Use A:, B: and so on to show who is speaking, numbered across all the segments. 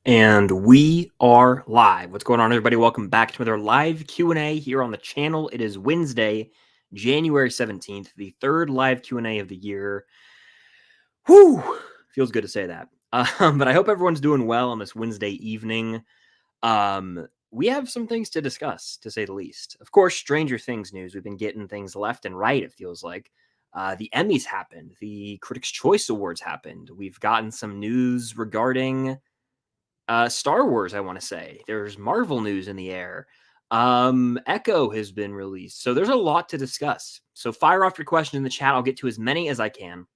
A: And we are live. What's going on, everybody? Welcome back to another live Q&A here on the channel. It is Wednesday, January 17th, the third live Q&A of the year. Whew! Feels good to say that. But I hope everyone's doing well on this Wednesday evening. We have some things to discuss, to say the least. Of course, Stranger Things news. We've been getting things left and right, it feels like. The Emmys happened. The Critics' Choice Awards happened. We've gotten some news regarding Star Wars, I want to say. There's Marvel news in the air. Echo has been released. So there's a lot to discuss. So fire off your question in the chat. I'll get to as many as I can.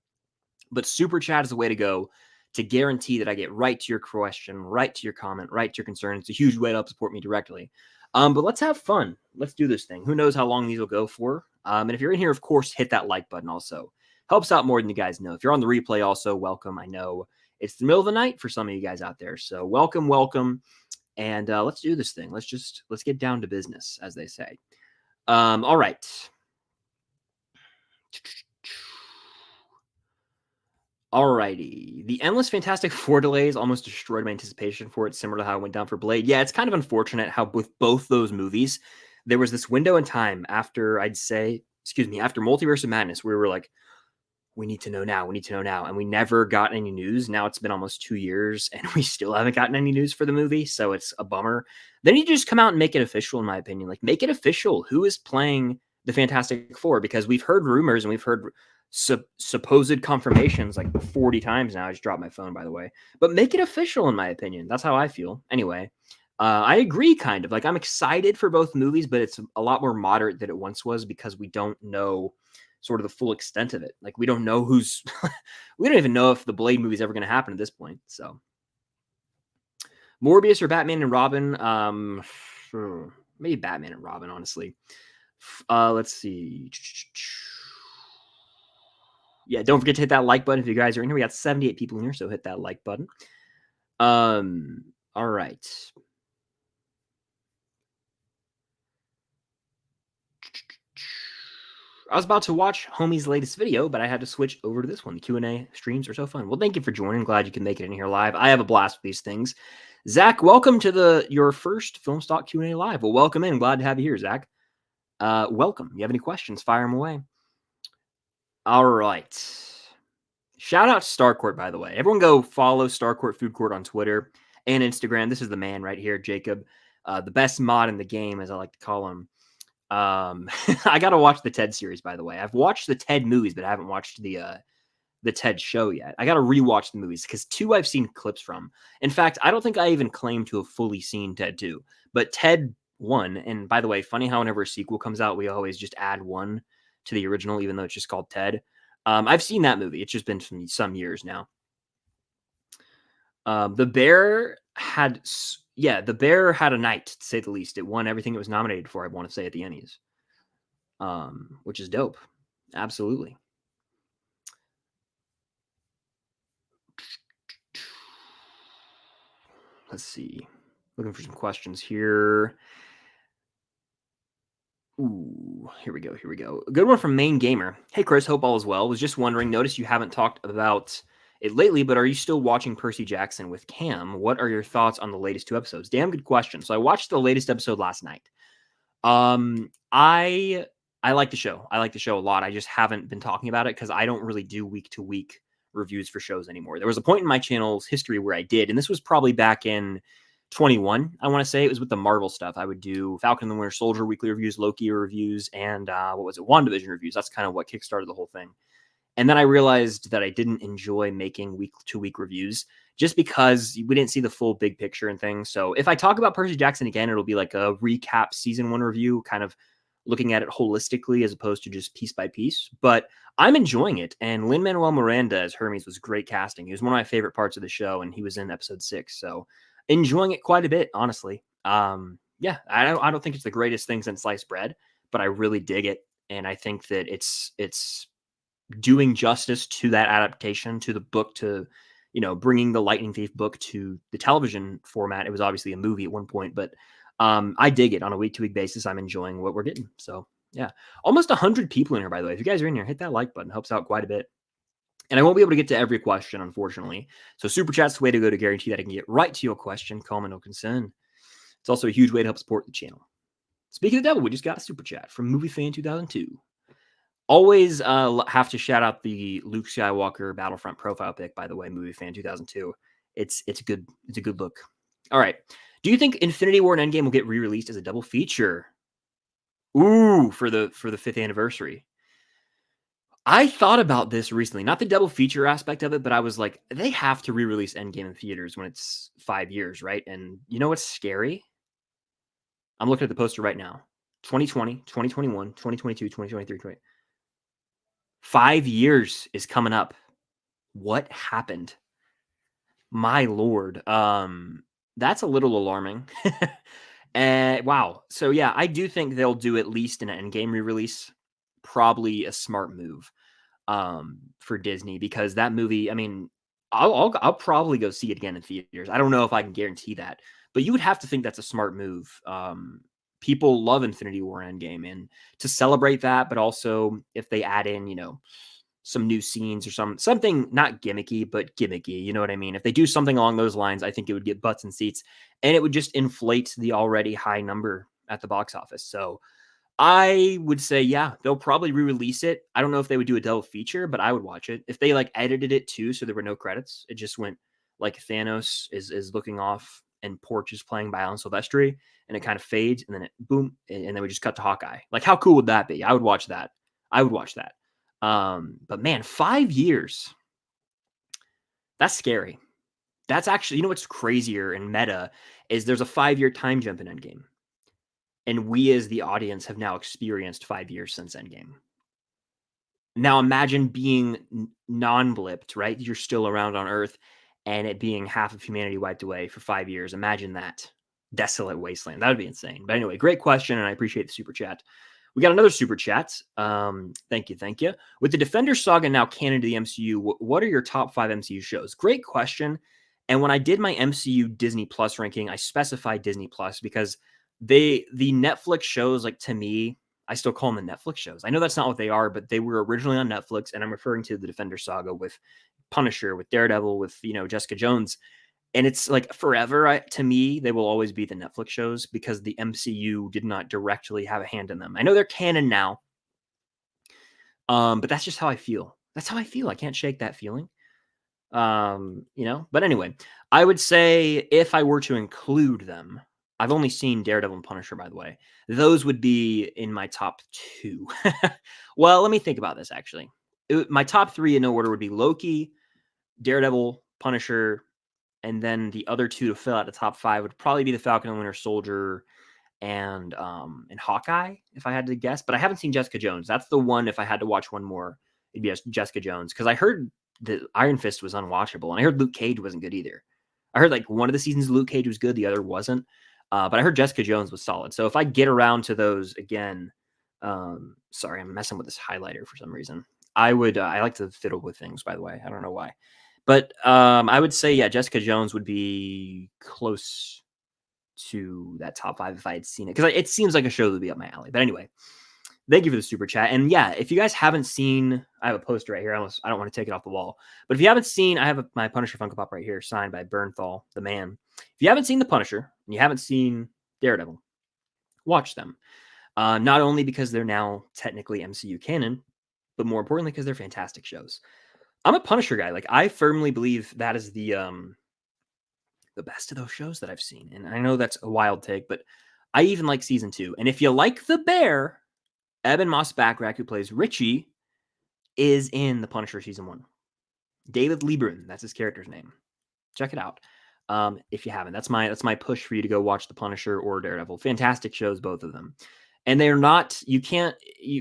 A: But Super Chat is the way to go to guarantee that I get right to your question, right to your comment, right to your concern. It's a huge way to help support me directly. But let's have fun. Let's do this thing. Who knows how long these will go for? And if you're in here, of course, hit that like button also. Helps out more than you guys know. If you're on the replay also, welcome. I know it's the middle of the night for some of you guys out there. So welcome. And let's do this thing. Let's get down to business, as they say. All right. Alrighty. The Endless Fantastic Four delays almost destroyed my anticipation for it, similar to how it went down for Blade. Yeah, it's kind of unfortunate how with both those movies, there was this window in time after, after Multiverse of Madness, where we were like, we need to know now. And we never got any news. Now it's been almost 2 years and we still haven't gotten any news for the movie. So it's a bummer. They need to just come out and make it official, in my opinion. Like, make it official. Who is playing the Fantastic Four? Because we've heard rumors and we've heard supposed confirmations like 40 times now. I just dropped my phone, by the way. But make it official, in my opinion. That's how I feel. Anyway, I agree, kind of. Like, I'm excited for both movies, but it's a lot more moderate than it once was because we don't know sort of the full extent of it. Like, we don't know who's we don't even know if the Blade movie is ever going to happen at this point. So Morbius or Batman and Robin? Maybe Batman and Robin, honestly. Let's see. Yeah, don't forget to hit that like button if you guys are in here. We got 78 people in here, so hit that like button. All right. I was about to watch Homie's latest video, but I had to switch over to this one. The Q&A streams are so fun. Well, thank you for joining. Glad you can make it in here live. I have a blast with these things. Zach, welcome to your first Film Stock Q&A live. Well, welcome in. Glad to have you here, Zach. Welcome. You have any questions? Fire them away. All right. Shout out to Starcourt, by the way. Everyone go follow Starcourt Food Court on Twitter and Instagram. This is the man right here, Jacob. The best mod in the game, as I like to call him. I got to watch the TED series, by the way. I've watched the TED movies, but I haven't watched the TED show yet. I got to rewatch the movies because 2 I've seen clips from. In fact, I don't think I even claim to have fully seen TED 2, but TED 1. And by the way, funny how whenever a sequel comes out, we always just add 1 to the original, even though it's just called TED. I've seen that movie. It's just been some years now. The Bear had a night, to say the least. It won everything it was nominated for, I want to say, at the Emmys, which is dope. Absolutely. Let's see. Looking for some questions here. Ooh, here we go. A good one from Main Gamer. Hey, Chris, hope all is well. Was just wondering, notice you haven't talked about it lately, but are you still watching Percy Jackson with Cam? What are your thoughts on the latest 2 episodes? Damn good question. So I watched the latest episode last night. I like the show. I like the show a lot. I just haven't been talking about it because I don't really do week-to-week reviews for shows anymore. There was a point in my channel's history where I did, and this was probably back in 21, I want to say. It was with the Marvel stuff. I would do Falcon and the Winter Soldier weekly reviews, Loki reviews, and WandaVision reviews. That's kind of what kickstarted the whole thing. And then I realized that I didn't enjoy making week-to-week reviews just because we didn't see the full big picture and things. So if I talk about Percy Jackson again, it'll be like a recap season 1 review, kind of looking at it holistically as opposed to just piece by piece. But I'm enjoying it. And Lin-Manuel Miranda as Hermes was great casting. He was one of my favorite parts of the show, and he was in episode 6. So enjoying it quite a bit, honestly. Yeah, I don't think it's the greatest thing since sliced bread, but I really dig it. And I think that it's doing justice to that adaptation, to the book, to, bringing the Lightning Thief book to the television format. It was obviously a movie at one point, but I dig it on a week-to-week basis. I'm enjoying what we're getting. So yeah, almost 100 people in here, by the way. If you guys are in here, hit that like button. Helps out quite a bit. And I won't be able to get to every question, unfortunately. So Super Chat's the way to go to guarantee that I can get right to your question, comment, or concern. It's also a huge way to help support the channel. Speaking of the devil, we just got a Super Chat from Movie Fan 2002. Always have to shout out the Luke Skywalker Battlefront profile pic, by the way, Movie Fan 2002. It's a good look. All right. Do you think Infinity War and Endgame will get re-released as a double feature? Ooh, for the 5th anniversary. I thought about this recently, not the double feature aspect of it, but I was like, they have to re-release Endgame in theaters when it's 5 years, right? And you know what's scary? I'm looking at the poster right now. 2020, 2021, 2022, 2023, 20. 5 years is coming up. What happened? My lord. That's a little alarming. Wow. So yeah, I do think they'll do at least an Endgame re-release. Probably a smart move for Disney, because that movie, I mean, I'll probably go see it again in theaters. I don't know if I can guarantee that, but you would have to think that's a smart move. People love Infinity War Endgame, and to celebrate that, but also if they add in, some new scenes or something not gimmicky, but gimmicky. You know what I mean? If they do something along those lines, I think it would get butts and seats, and it would just inflate the already high number at the box office. So I would say, yeah, they'll probably re-release it. I don't know if they would do a double feature, but I would watch it. If they like edited it too, so there were no credits, it just went like Thanos is looking off and Porch is playing by Alan Silvestri, and it kind of fades, and then it boom, and then we just cut to Hawkeye. Like, how cool would that be? I would watch that. I would watch that. But man, 5 years. That's scary. That's actually, what's crazier and meta is there's a 5-year time jump in Endgame. And we as the audience have now experienced 5 years since Endgame. Now imagine being non-blipped, right? You're still around on Earth, and it being half of humanity wiped away for 5 years. Imagine that. Desolate wasteland. That would be insane. But anyway, great question, and I appreciate the super chat. We got another super chat. Thank you, thank you. With the Defender saga now canon to the MCU, what are your top 5 MCU shows? Great question. And when I did my MCU Disney Plus ranking, I specified Disney Plus because the Netflix shows, like, to me, I still call them the Netflix shows. I know that's not what they are, but they were originally on Netflix, and I'm referring to the Defender saga with Punisher, with Daredevil, with, Jessica Jones. And it's like forever, to me, they will always be the Netflix shows because the MCU did not directly have a hand in them. I know they're canon now, but that's just how I feel. That's how I feel. I can't shake that feeling. But anyway, I would say if I were to include them, I've only seen Daredevil and Punisher, by the way. Those would be in my top 2. Well, let me think about this, actually. My top 3 in no order would be Loki, Daredevil, Punisher, and then the other 2 to fill out the top 5 would probably be the Falcon and Winter Soldier and Hawkeye, if I had to guess. But I haven't seen Jessica Jones. That's the one, if I had to watch one more, it'd be Jessica Jones. Because I heard that Iron Fist was unwatchable, and I heard Luke Cage wasn't good either. I heard like one of the seasons of Luke Cage was good, the other wasn't. But I heard Jessica Jones was solid. So if I get around to those again, sorry, I'm messing with this highlighter for some reason. I like to fiddle with things, by the way. I don't know why. But I would say, yeah, Jessica Jones would be close to that top 5 if I had seen it, because it seems like a show that would be up my alley. But anyway, thank you for the super chat. And yeah, if you guys haven't seen, I have a poster right here. I don't want to take it off the wall. But if you haven't seen, I have my Punisher Funko Pop right here, signed by Bernthal, the man. If you haven't seen The Punisher and you haven't seen Daredevil, watch them. Not only because they're now technically MCU canon, but more importantly because they're fantastic shows. I'm a Punisher guy. Like, I firmly believe that is the best of those shows that I've seen. And I know that's a wild take, but I even like season 2. And if you like the bear, Eben Moss-Backrack, who plays Richie, is in The Punisher season 1. David Lieberman, that's his character's name. Check it out. If you haven't, that's my push for you to go watch The Punisher or Daredevil. Fantastic shows, both of them. And they're not,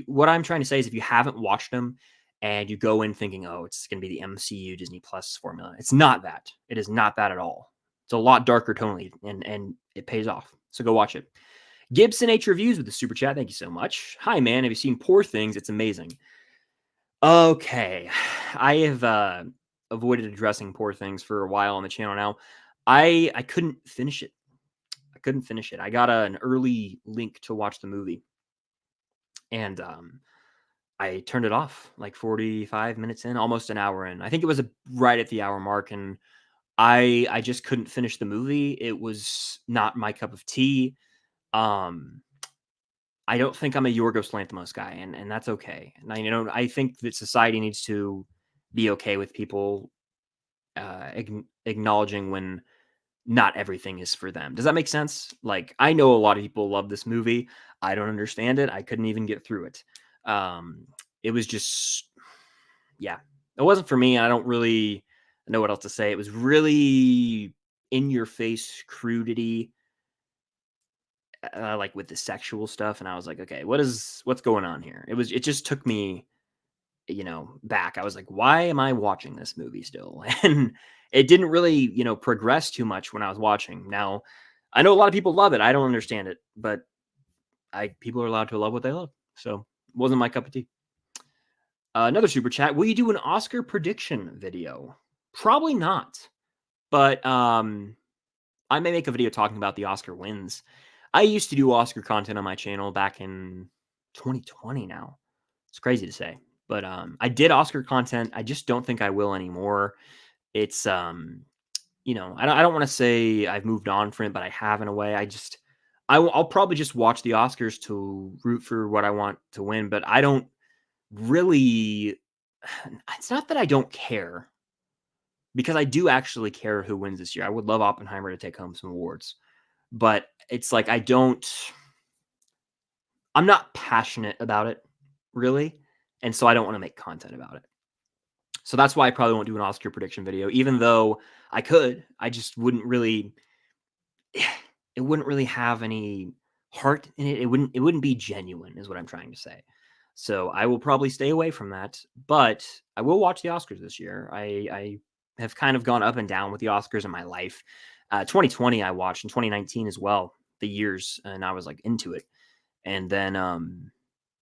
A: what I'm trying to say is if you haven't watched them and you go in thinking, oh, it's going to be the MCU Disney Plus formula, it's not that. It is not that at all. It's a lot darker tonally, and it pays off. So go watch it. Gibson H Reviews with the super chat. Thank you so much. Hi, man. Have you seen Poor Things? It's amazing. Okay. I have avoided addressing Poor Things for a while on the channel now. I couldn't finish it. I got an early link to watch the movie. And I turned it off like 45 minutes in, almost an hour in. I think it was right at the hour mark, and I just couldn't finish the movie. It was not my cup of tea. Um, I don't think I'm a Yorgos Lanthimos guy, and that's okay. And I think that society needs to be okay with people acknowledging when not everything is for them. Does that make sense? Like, I know a lot of people love this movie. I don't understand it. I couldn't even get through it. Um, it was just, yeah, it wasn't for me. I don't really know what else to say. It was really in your face crudity, like with the sexual stuff. And I was like, okay, what's going on here? It just took me, back. I was like, why am I watching this movie still? And it didn't really, progress too much when I was watching. Now, I know a lot of people love it. I don't understand it, but people are allowed to love what they love. So it wasn't my cup of tea. Another super chat. Will you do an Oscar prediction video? Probably not. But I may make a video talking about the Oscar wins. I used to do Oscar content on my channel back in 2020 now. It's crazy to say. But I did Oscar content. I just don't think I will anymore. It's I don't want to say I've moved on from it, but I have in a way. I'll probably just watch the Oscars to root for what I want to win, but I don't really it's not that I don't care, because I do actually care who wins this year. I would love Oppenheimer to take home some awards, but it's like I'm not passionate about it, really, and so I don't wanna make content about it. So that's why I probably won't do an Oscar prediction video, even though I could. I just wouldn't really it wouldn't really have any heart in it. It wouldn't be genuine, is what I'm trying to say. So I will probably stay away from that, but I will watch the Oscars this year. I have kind of gone up and down with the Oscars in my life. 2020 I watched, and 2019 as well, the years, and I was like into it. And then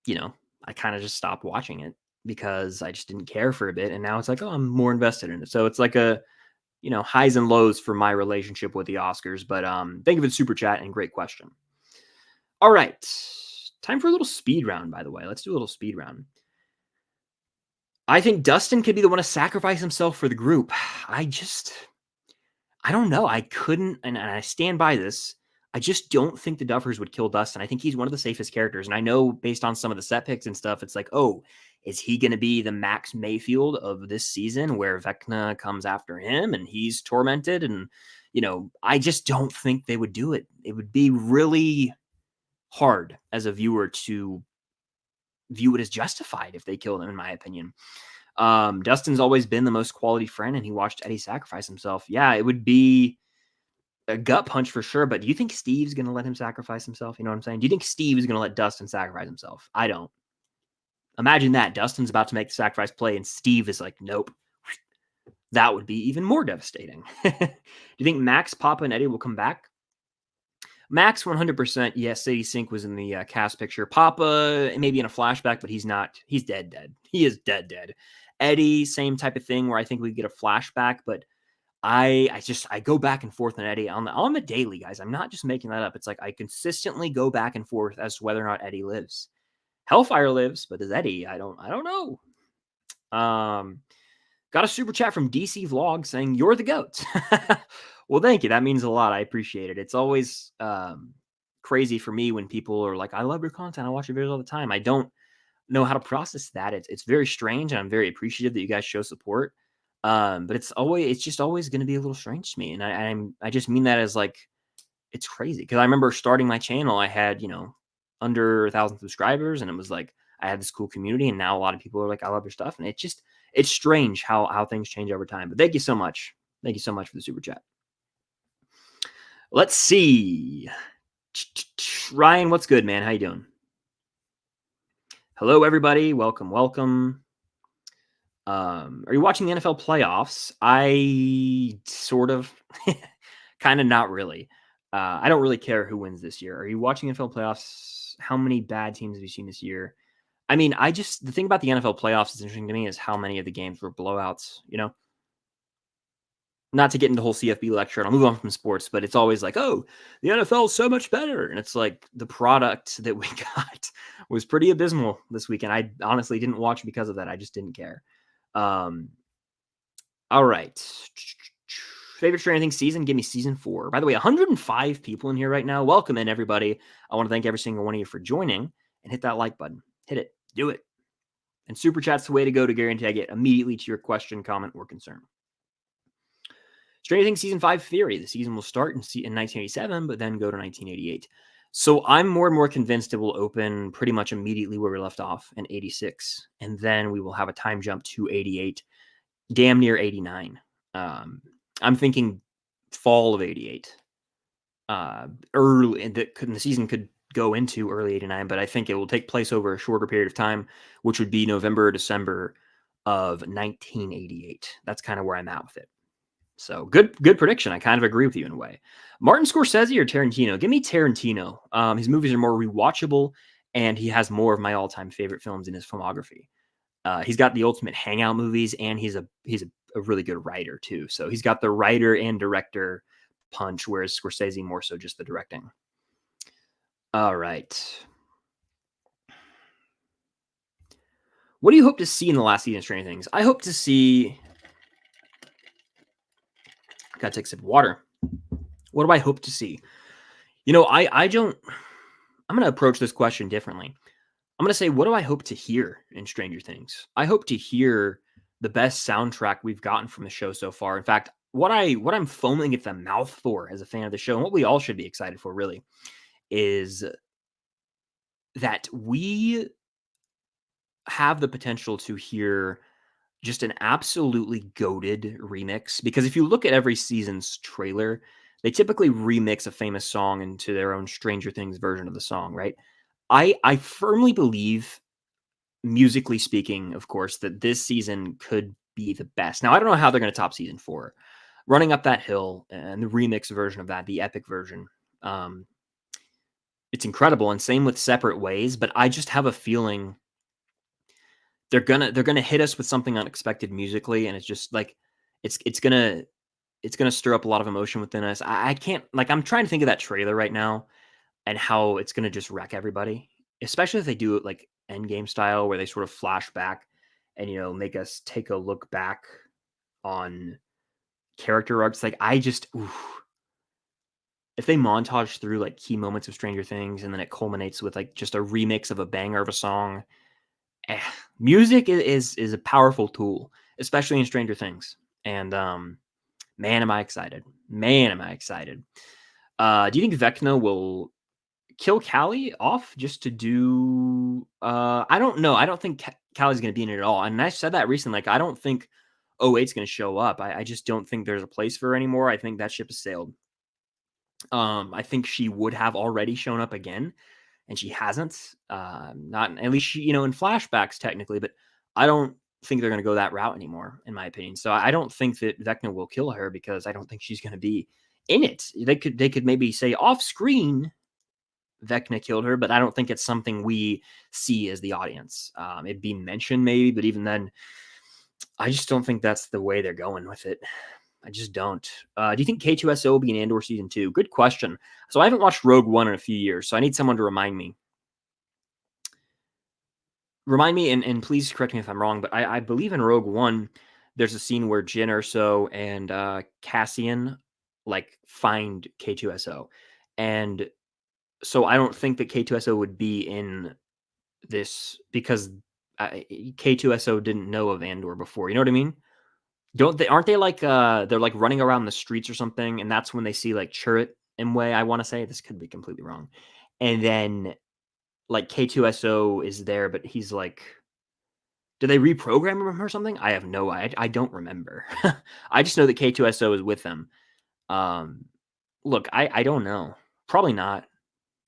A: you know, I kind of just stopped watching it because I just didn't care for a bit, and now it's like, oh, I'm more invested in it. So it's like a highs and lows for my relationship with the Oscars. But thank you for the super chat and great question. All right. Time for a little speed round, by the way. Let's do a little speed round. I think Dustin could be the one to sacrifice himself for the group. I don't know. I couldn't, and I stand by this. I just don't think the Duffers would kill Dustin. I think he's one of the safest characters. And I know based on some of the set picks and stuff, it's like, oh, is he going to be the Max Mayfield of this season where Vecna comes after him and he's tormented? And, I just don't think they would do it. It would be really hard as a viewer to view it as justified if they killed him, in my opinion. Dustin's always been the most quality friend, and he watched Eddie sacrifice himself. Yeah, it would be a gut punch for sure, but do you think Steve's going to let him sacrifice himself? You know what I'm saying? Do you think Steve is going to let Dustin sacrifice himself? I don't. Imagine that. Dustin's about to make the sacrifice play, and Steve is like, nope. That would be even more devastating. Do you think Max, Papa, and Eddie will come back? Max, 100%. Yes, Sadie Sink was in the cast picture. Papa, maybe in a flashback, but he's not. He's dead. He is dead. Eddie, same type of thing where I think we get a flashback, but I go back and forth on Eddie on the daily, guys. I'm not just making that up. It's like I consistently go back and forth as to whether or not Eddie lives. Hellfire lives, but does Eddie? I don't know. Got a super chat from DC Vlog saying you're the goat. Well, thank you. That means a lot. I appreciate it. It's always crazy for me when people are like, "I love your content. I watch your videos all the time." I don't know how to process that. It's very strange, and I'm very appreciative that you guys show support. But it's just always going to be a little strange to me, and I just mean that as like it's crazy because I remember starting my channel. I had under 1,000 subscribers, and it was like I had this cool community, and now a lot of people are like, "I love your stuff," and it's strange how things change over time. But thank you so much. Thank you so much for the super chat. Let's see. Ryan, what's good, man? How you doing? Hello, everybody. Welcome. Are you watching the NFL playoffs? I sort of, kind of not really. I don't really care who wins this year. Are you watching NFL playoffs? How many bad teams have you seen this year? I mean, the thing about the NFL playoffs that's interesting to me is how many of the games were blowouts, not to get into the whole CFB lecture, and I'll move on from sports, but it's always like, oh, the NFL is so much better. And it's like the product that we got was pretty abysmal this weekend. I honestly didn't watch because of that. I just didn't care. All right. Favorite Stranger Things season? Give me season 4. By the way, 105 people in here right now. Welcome in, everybody. I want to thank every single one of you for joining, and hit that like button. Hit it. Do it. And Super Chat's the way to go to guarantee I get immediately to your question, comment, or concern. Stranger Things Season 5 theory. The season will start in 1987, but then go to 1988. So I'm more and more convinced it will open pretty much immediately where we left off in 86. And then we will have a time jump to 88, damn near 89. I'm thinking fall of 88. Early, and the season could go into early 89, but I think it will take place over a shorter period of time, which would be November or December of 1988. That's kind of where I'm at with it. So good prediction. I kind of agree with you in a way. Martin Scorsese or Tarantino? Give me Tarantino. His movies are more rewatchable, and he has more of my all-time favorite films in his filmography. He's got the ultimate hangout movies, and he's a really good writer too. So he's got the writer and director punch, whereas Scorsese more so just the directing. All right. What do you hope to see in the last season of Stranger Things? I hope to see... Gotta take a sip of water. What do I hope to see? I don't... I'm going to approach this question differently. I'm going to say, what do I hope to hear in Stranger Things? I hope to hear the best soundtrack we've gotten from the show so far. In fact, what I'm foaming at the mouth for as a fan of the show, and what we all should be excited for really, is that we have the potential to hear just an absolutely goated remix. Because if you look at every season's trailer, they typically remix a famous song into their own Stranger Things version of the song, right? I firmly believe, musically speaking, of course, that this season could be the best. Now, I don't know how they're going to top season 4. Running Up That Hill and the remix version of that, the epic version, it's incredible. And same with Separate Ways, but I just have a feeling they're gonna hit us with something unexpected musically, and it's just like it's gonna stir up a lot of emotion within us. I can't, like, I'm trying to think of that trailer right now and how it's gonna just wreck everybody, especially if they do it like Endgame style, where they sort of flash back and make us take a look back on character arcs. Like, if they montage through like key moments of Stranger Things and then it culminates with like just a remix of a banger of a song. Music is a powerful tool, especially in Stranger Things. And man, am I excited. Man, am I excited. Do you think Vecna will kill Callie off just to do... I don't know. I don't think Callie's going to be in it at all. And I said that recently. Like, I don't think 08's going to show up. I just don't think there's a place for her anymore. I think that ship has sailed. I think she would have already shown up again, and she hasn't. Not, at least she, in flashbacks technically, but I don't think they're going to go that route anymore, in my opinion. So I don't think that Vecna will kill her, because I don't think she's going to be in it. They could maybe say off screen Vecna killed her, but I don't think it's something we see as the audience. It'd be mentioned maybe, but even then, I just don't think that's the way they're going with it. I just don't. Do you think K2SO will be in Andor Season 2? Good question. So I haven't watched Rogue One in a few years, so I need someone to remind me. And please correct me if I'm wrong, but I believe in Rogue One, there's a scene where Jyn Erso and Cassian like find K2SO. And so I don't think that K2SO would be in this, because K2SO didn't know of Andor before. You know what I mean? Aren't they like they're like running around the streets or something, and that's when they see like Chirrut Imwe, I want to say. This could be completely wrong. And then like K2SO is there, but he's like, did they reprogram him or something? I have no idea. I don't remember. I just know that K2SO is with them. Look, I don't know. Probably not,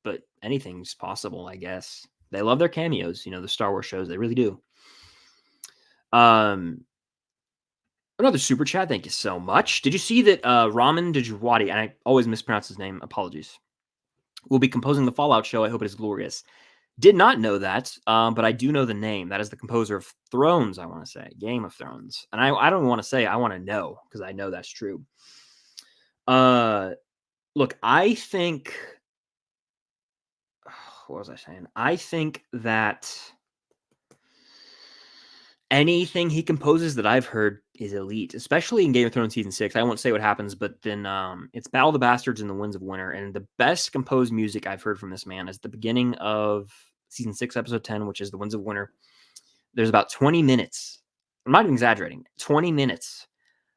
A: but anything's possible, I guess. They love their cameos, the Star Wars shows. They really do. Another super chat. Thank you so much. Did you see that Raman Djawadi, and I always mispronounce his name, apologies, will be composing the Fallout show? I hope it is glorious. Did not know that, but I do know the name. That is the composer of Thrones, I want to say. Game of Thrones. And I don't want to say, I want to know because I know that's true. Uh, Look, I think, what was I saying? I think that anything he composes that I've heard is elite, especially in Game of Thrones season 6. I won't say what happens, but then it's Battle of the Bastards and the Winds of Winter. And the best composed music I've heard from this man is the beginning of season 6, episode 10, which is the Winds of Winter. There's about 20 minutes. I'm not even exaggerating. 20 minutes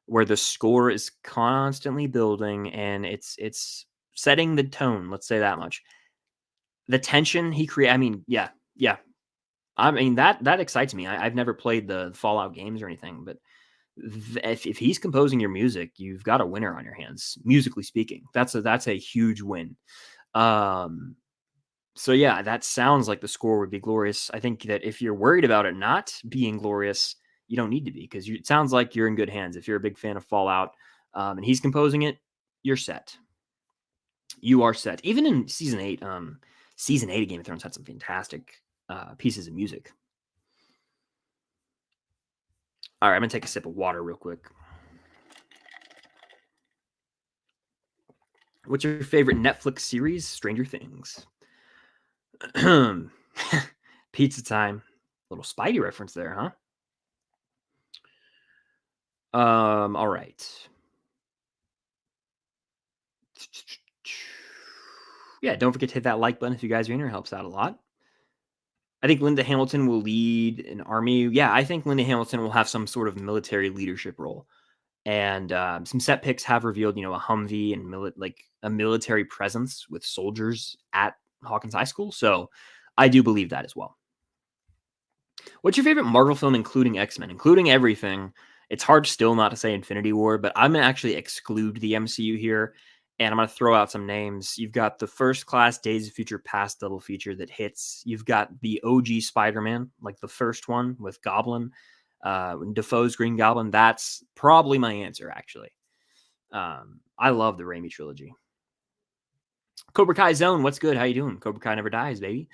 A: where the score is constantly building and it's setting the tone. Let's say that much. The tension he creates. I mean, yeah. I mean that excites me. I've never played the Fallout games or anything, but if he's composing your music, you've got a winner on your hands, musically speaking. That's a huge win. Um, so yeah, that sounds like the score would be glorious. I think that if you're worried about it not being glorious, you don't need to be because it sounds like you're in good hands. If you're a big fan of Fallout, and he's composing it, you're set. You are set. Even in season 8 of Game of Thrones had some fantastic pieces of music. All right, I'm gonna take a sip of water real quick. What's your favorite Netflix series? Stranger Things. Pizza time. Little Spidey reference there, huh? All right. Yeah, don't forget to hit that like button if you guys are in here. It helps out a lot. I think Linda Hamilton will lead an army. Yeah, I think Linda Hamilton will have some sort of military leadership role. And some set picks have revealed, a Humvee and like a military presence with soldiers at Hawkins High School. So I do believe that as well. What's your favorite Marvel film, including X-Men, including everything? It's hard still not to say Infinity War, but I'm going to actually exclude the MCU here, and I'm going to throw out some names. You've got the First Class Days of Future Past double feature that hits. You've got the OG Spider-Man, like the first one with Goblin, Defoe's Green Goblin. That's probably my answer, actually. I love the Raimi trilogy. Cobra Kai Zone, what's good? How you doing? Cobra Kai never dies, baby.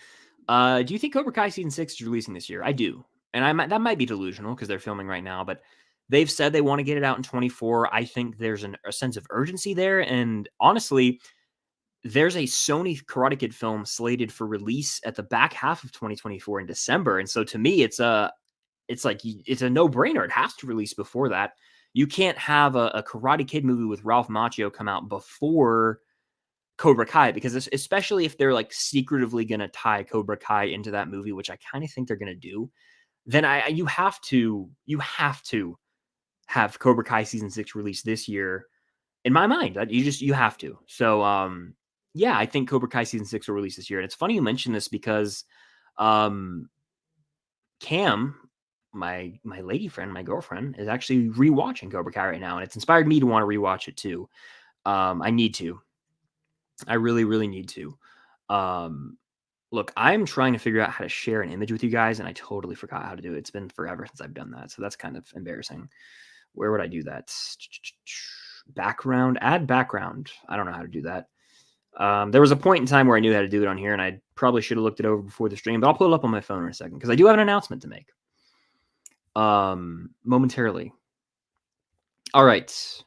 A: Do you think Cobra Kai season 6 is releasing this year? I do, and that might be delusional because they're filming right now, but they've said they want to get it out in 24. I think there's a sense of urgency there, and honestly, there's a Sony Karate Kid film slated for release at the back half of 2024 in December, and so to me, it's a no-brainer. It has to release before that. You can't have a Karate Kid movie with Ralph Macchio come out before Cobra Kai, because especially if they're like secretively going to tie Cobra Kai into that movie, which I kind of think they're going to do, then you have to have Cobra Kai season 6 released this year. In my mind, you have to. So, yeah, I think Cobra Kai season 6 will release this year. And it's funny you mentioned this because, Cam, my lady friend, my girlfriend, is actually rewatching Cobra Kai right now, and it's inspired me to want to rewatch it too. I need to. I really, really need to. Look, I'm trying to figure out how to share an image with you guys, and I totally forgot how to do it. It's been forever since I've done that, so that's kind of embarrassing. Where would I do that? Background, add background. I don't know how to do that. There was a point in time where I knew how to do it on here, and I probably should have looked it over before the stream, but I'll pull it up on my phone in a second because I do have an announcement to make. Momentarily. All right.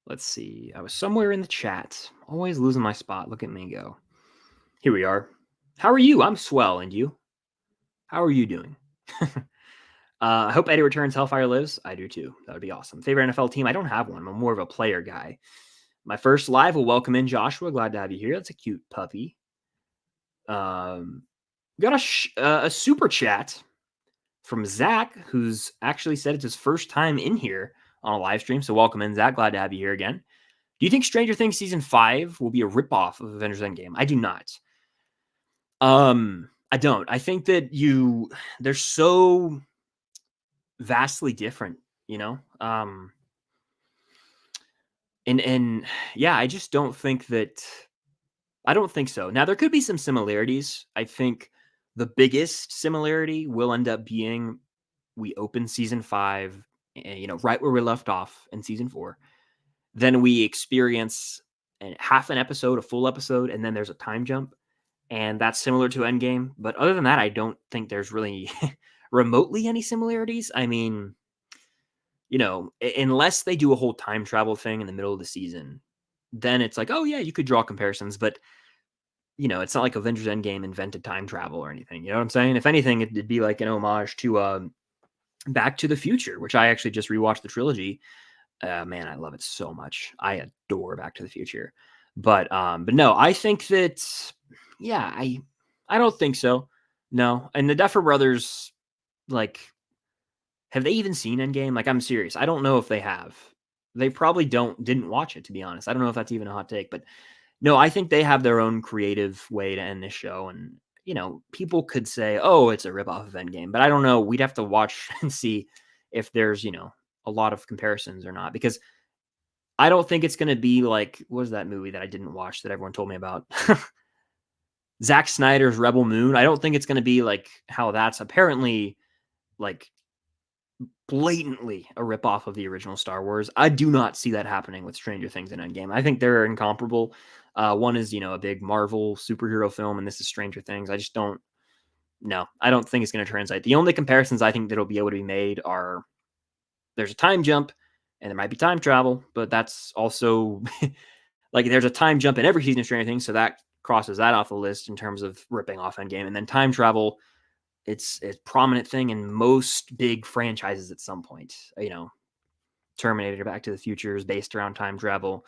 A: Let's see. I was somewhere in the chat. Always losing my spot. Look at me go. Here we are. How are you? I'm swell. And you? How are you doing? I hope Eddie returns. Hellfire lives. I do too. That would be awesome. Favorite NFL team? I don't have one. I'm more of a player guy. My first live will welcome in Joshua. Glad to have you here. That's a cute puppy. Got a super chat from Zach, who's actually said it's his first time in here on a live stream. So welcome in, Zach. Glad to have you here again. Do you think Stranger Things season 5 will be a ripoff of Avengers Endgame? I do not. I don't. I think that they're so vastly different, and yeah, I just don't think that. I don't think so. Now there could be some similarities. I think the biggest similarity will end up being we open season 5, right where we left off in season 4. Then we experience half an episode, a full episode, and then there's a time jump. and that's similar to Endgame. But other than that, I don't think there's really remotely any similarities. I mean, unless they do a whole time travel thing in the middle of the season, then it's like, oh yeah, you could draw comparisons, but it's not like Avengers Endgame invented time travel or anything. You know what I'm saying? If anything, it'd be like an homage to Back to the Future, which I actually just rewatched the trilogy. Man, I love it so much. I adore Back to the Future. But no, I think that yeah, I don't think so. No. And the Duffer Brothers, like, have they even seen Endgame? Like, I'm serious. I don't know if they have. They probably didn't watch it, to be honest. I don't know if that's even a hot take, but no, I think they have their own creative way to end this show. And, people could say, oh, it's a ripoff of Endgame, but I don't know. We'd have to watch and see if there's, a lot of comparisons or not, because I don't think it's going to be like, what was that movie that I didn't watch that everyone told me about? Zack Snyder's Rebel Moon. I don't think it's going to be like how that's apparently like blatantly a ripoff of the original Star Wars. I do not see that happening with Stranger Things and Endgame. I think they're incomparable. One is, a big Marvel superhero film, and this is Stranger Things. I just don't. No, I don't think it's going to translate. The only comparisons I think that'll be able to be made are there's a time jump and there might be time travel, but that's also like there's a time jump in every season of Stranger Things, so that crosses that off the list in terms of ripping off Endgame. And then time travel, it's a prominent thing in most big franchises at some point. Terminator, Back to the Future is based around time travel.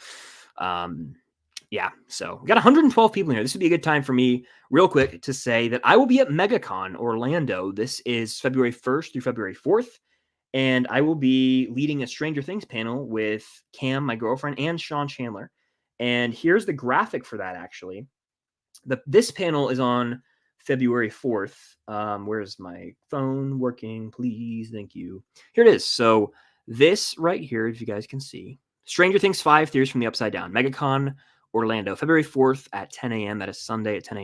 A: Yeah, so we got 112 people in here. This would be a good time for me, real quick, to say that I will be at Megacon Orlando. This is February 1st through February 4th, and I will be leading a Stranger Things panel with Cam, my girlfriend, and Sean Chandler. And here's the graphic for that, actually. This panel is on February 4th. Where's my phone working? Please. Thank you. Here it is. So this right here, if you guys can see, Stranger Things 5 Theories from the Upside Down, Megacon Orlando, February 4th at 10 a.m. That is Sunday at 10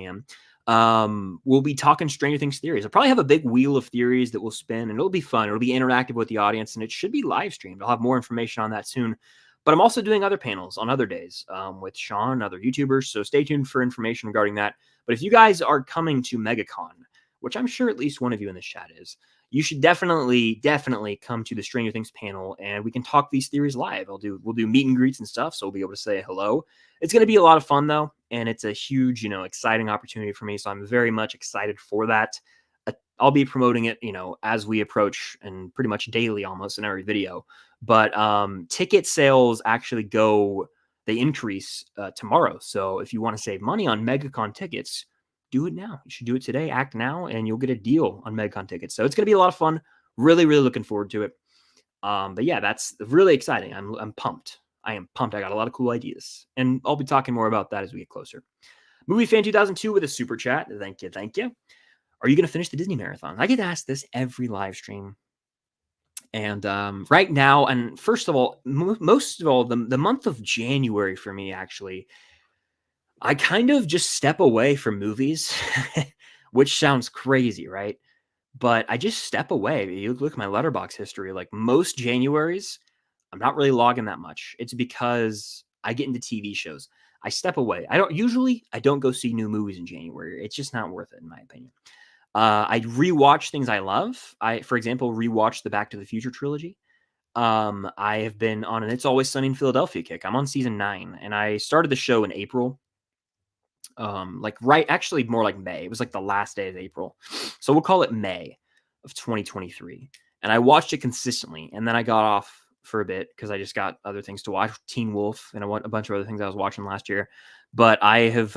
A: a.m. We'll be talking Stranger Things theories. I'll probably have a big wheel of theories that will spin, and it'll be fun. It'll be interactive with the audience, and it should be live streamed. I'll have more information on that soon. But I'm also doing other panels on other days with Sean and other YouTubers. So stay tuned for information regarding that. But if you guys are coming to MegaCon, which I'm sure at least one of you in this chat is, you should definitely come to the Stranger Things panel, and we can talk these theories live. We'll do meet and greets and stuff, so we'll be able to say hello. It's going to be a lot of fun though, and it's a huge, exciting opportunity for me. So I'm very much excited for that. I'll be promoting it, as we approach, and pretty much daily almost in every video. But ticket sales actually they increase tomorrow. So if you want to save money on MegaCon tickets, do it now. You should do it today. Act now, and you'll get a deal on MegaCon tickets. So it's going to be a lot of fun. Really, really looking forward to it. But yeah, that's really exciting. I'm pumped. I am pumped. I got a lot of cool ideas, and I'll be talking more about that as we get closer. Movie Fan 2002 with a super chat. Thank you. Thank you. Are you going to finish the Disney marathon? I get asked this every live stream. And right now, and first of all, most of all, the month of January for me, actually, I kind of just step away from movies, which sounds crazy, right? But I just step away. You look at my letterbox history, like most Januaries, I'm not really logging that much. It's because I get into TV shows. I step away. I don't go see new movies in January. It's just not worth it, in my opinion. I rewatch things I love. For example, rewatched the Back to the Future trilogy. I have been on an It's Always Sunny in Philadelphia kick. I'm on season 9, and I started the show in April. Actually more like May. It was like the last day of April. So we'll call it May of 2023. And I watched it consistently, and then I got off for a bit because I just got other things to watch, Teen Wolf, and a bunch of other things I was watching last year. But I have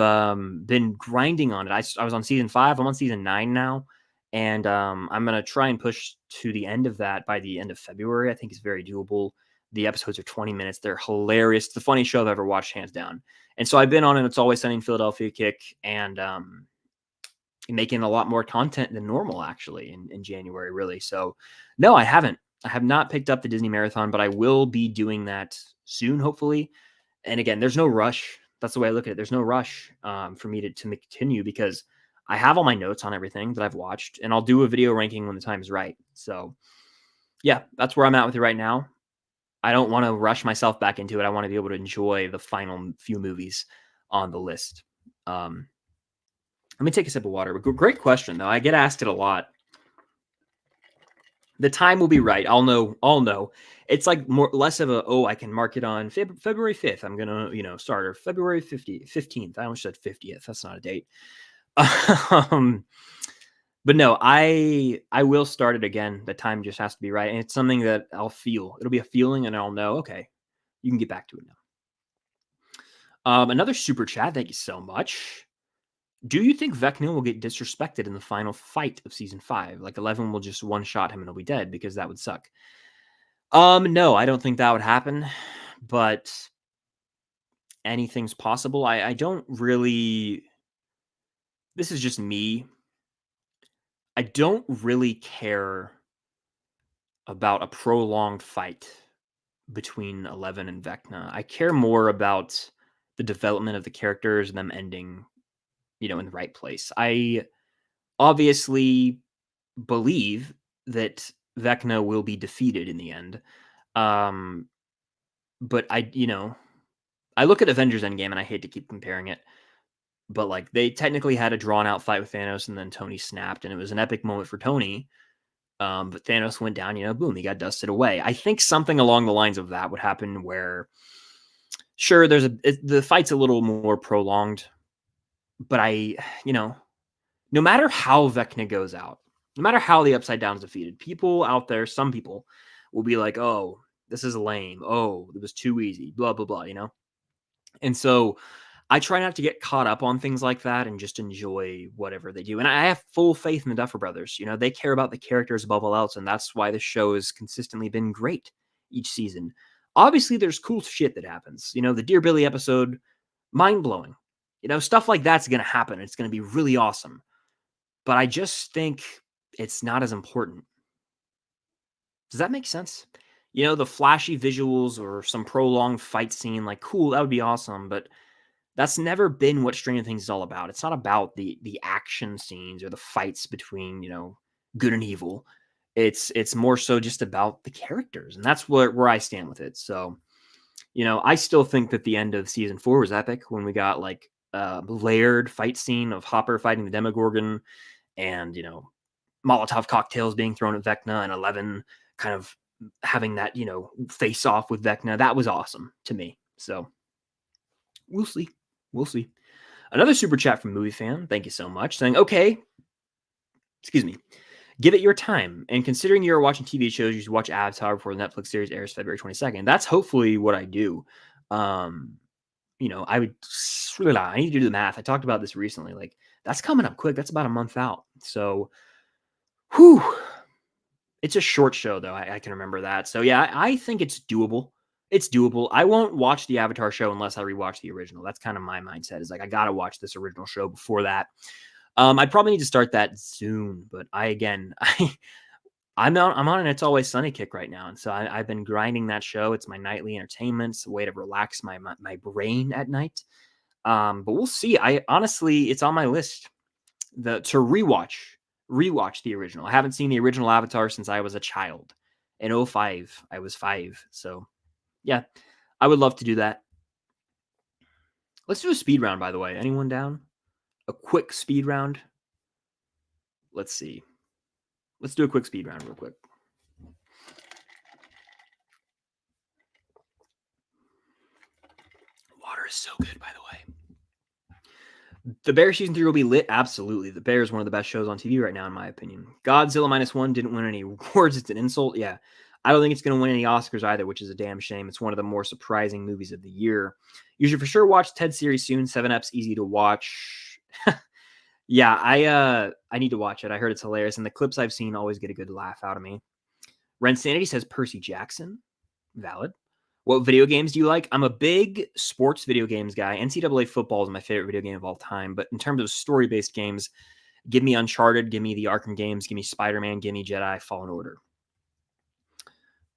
A: been grinding on it. I was on season 5. I'm on season 9 now, and I'm going to try and push to the end of that by the end of February. I think it's very doable. The episodes are 20 minutes. They're hilarious. It's the funniest show I've ever watched, hands down. And so I've been on an It's Always Sunny in Philadelphia kick, and making a lot more content than normal, actually, in January, really. So no, I haven't. I have not picked up the Disney Marathon, but I will be doing that soon, hopefully. And again, there's no rush. That's the way I look at it. There's no rush for me to continue, because I have all my notes on everything that I've watched, and I'll do a video ranking when the time is right. So yeah, that's where I'm at with it right now. I don't want to rush myself back into it. I want to be able to enjoy the final few movies on the list. Let me take a sip of water. Great question, though. I get asked it a lot. The time will be right. I'll know. I'll know. It's like less of a, I can mark it on February 5th. I'm gonna, start, or February 15th. I almost said 50th. That's not a date. um, but no, I will start it again. The time just has to be right, and it's something that I'll feel. It'll be a feeling, and I'll know. Okay, you can get back to it now. Another super chat. Thank you so much. Do you think Vecna will get disrespected in the final fight of season 5? Like 11 will just one shot him and he'll be dead, because that would suck. No, I don't think that would happen, but anything's possible. I don't really. This is just me. I don't really care about a prolonged fight between 11 and Vecna. I care more about the development of the characters and them ending, in the right place. I obviously believe that Vecna will be defeated in the end. But I look at Avengers Endgame, and I hate to keep comparing it, but like they technically had a drawn out fight with Thanos, and then Tony snapped, and it was an epic moment for Tony. But Thanos went down, boom, he got dusted away. I think something along the lines of that would happen, where sure, the fight's a little more prolonged, but no matter how Vecna goes out, no matter how the Upside Down is defeated, people out there, some people will be like, oh, this is lame. Oh, it was too easy, blah, blah, blah, And so I try not to get caught up on things like that and just enjoy whatever they do. And I have full faith in the Duffer Brothers. They care about the characters above all else. And that's why the show has consistently been great each season. Obviously, there's cool shit that happens. The Dear Billy episode, mind blowing. Stuff like that's going to happen. It's going to be really awesome. But I just think it's not as important. Does that make sense? The flashy visuals or some prolonged fight scene, like, cool, that would be awesome. But that's never been what Stranger Things is all about. It's not about the action scenes or the fights between, good and evil. It's more so just about the characters. And that's where I stand with it. So, I still think that the end of season 4 was epic, when we got like a layered fight scene of Hopper fighting the Demogorgon, and Molotov cocktails being thrown at Vecna, and 11 kind of having that, face off with Vecna. That was awesome to me. So we'll see. We'll see. Another super chat from Movie Fan. Thank you so much. Saying, okay, excuse me, give it your time. And considering you're watching TV shows, you should watch Avatar before the Netflix series airs February 22nd. That's hopefully what I do. I need to do the math. I talked about this recently. Like, that's coming up quick. That's about a month out. So, whew. It's a short show, though. I can remember that. So, yeah, I think it's doable. It's doable. I won't watch the Avatar show unless I rewatch the original. That's kind of my mindset, is like, I got to watch this original show before that. I'd probably need to start that soon. But I'm on an It's Always Sunny kick right now. And so I've been grinding that show. It's my nightly entertainment. It's a way to relax my brain at night. But we'll see. Honestly, it's on my list to rewatch the original. I haven't seen the original Avatar since I was a child. In 2005, I was 5. So, yeah, I would love to do that. Let's do a speed round, by the way. Anyone down? A quick speed round? Let's see. Let's do a quick speed round real quick. Water is so good, by the way. The Bear season 3 will be lit. Absolutely. The Bear is one of the best shows on TV right now, in my opinion. Godzilla -1 didn't win any awards. It's an insult. Yeah. I don't think it's going to win any Oscars either, which is a damn shame. It's one of the more surprising movies of the year. You should for sure watch Ted series soon. 7-Up's easy to watch. Yeah, I need to watch it. I heard it's hilarious, and the clips I've seen always get a good laugh out of me. Ren Sanity says Percy Jackson. Valid. What video games do you like? I'm a big sports video games guy. NCAA football is my favorite video game of all time. But in terms of story-based games, give me Uncharted, give me the Arkham games, give me Spider-Man, give me Jedi Fallen Order.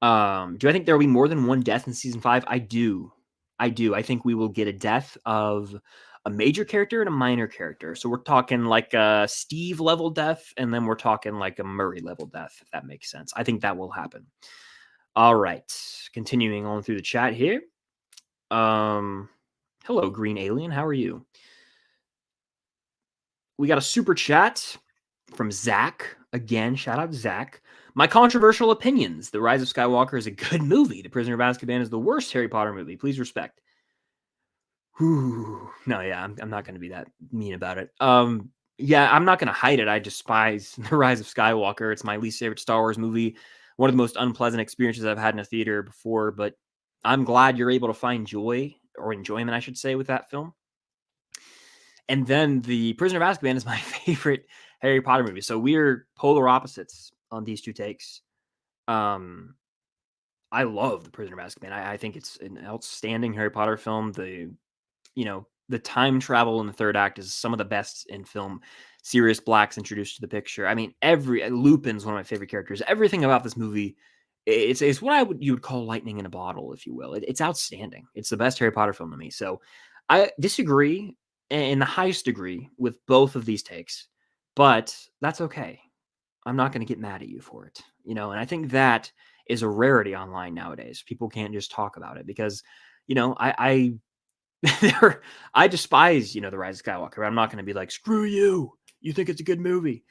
A: Do I think there will be more than one death in season 5? I do. I think we will get a death of a major character and a minor character. So we're talking like a Steve level death, and then we're talking like a Murray level death, if that makes sense. I think that will happen. All right. Continuing on through the chat here. Hello, Green Alien. How are you? We got a super chat from Zach. Again, shout out Zach. My controversial opinions. The Rise of Skywalker is a good movie. The Prisoner of Azkaban is the worst Harry Potter movie. Please respect. Whew. No, yeah, I'm not going to be that mean about it. Yeah, I'm not going to hide it. I despise The Rise of Skywalker. It's my least favorite Star Wars movie. One of the most unpleasant experiences I've had in a theater before, but I'm glad you're able to find joy or enjoyment, I should say, with that film. And then The Prisoner of Azkaban is my favorite Harry Potter movie. So we're polar opposites on these two takes. I love The Prisoner of Azkaban. I think it's an outstanding Harry Potter film. The time travel in the third act is some of the best in film. Sirius Black's introduced to the picture. I mean, Lupin's one of my favorite characters. Everything about this movie, it's what you would call lightning in a bottle, if you will. It's outstanding. It's the best Harry Potter film to me. So I disagree in the highest degree with both of these takes, but that's okay. I'm not going to get mad at you for it, and I think that is a rarity online nowadays. People can't just talk about it because, I I despise, The Rise of Skywalker. I'm not going to be like, screw you. You think it's a good movie.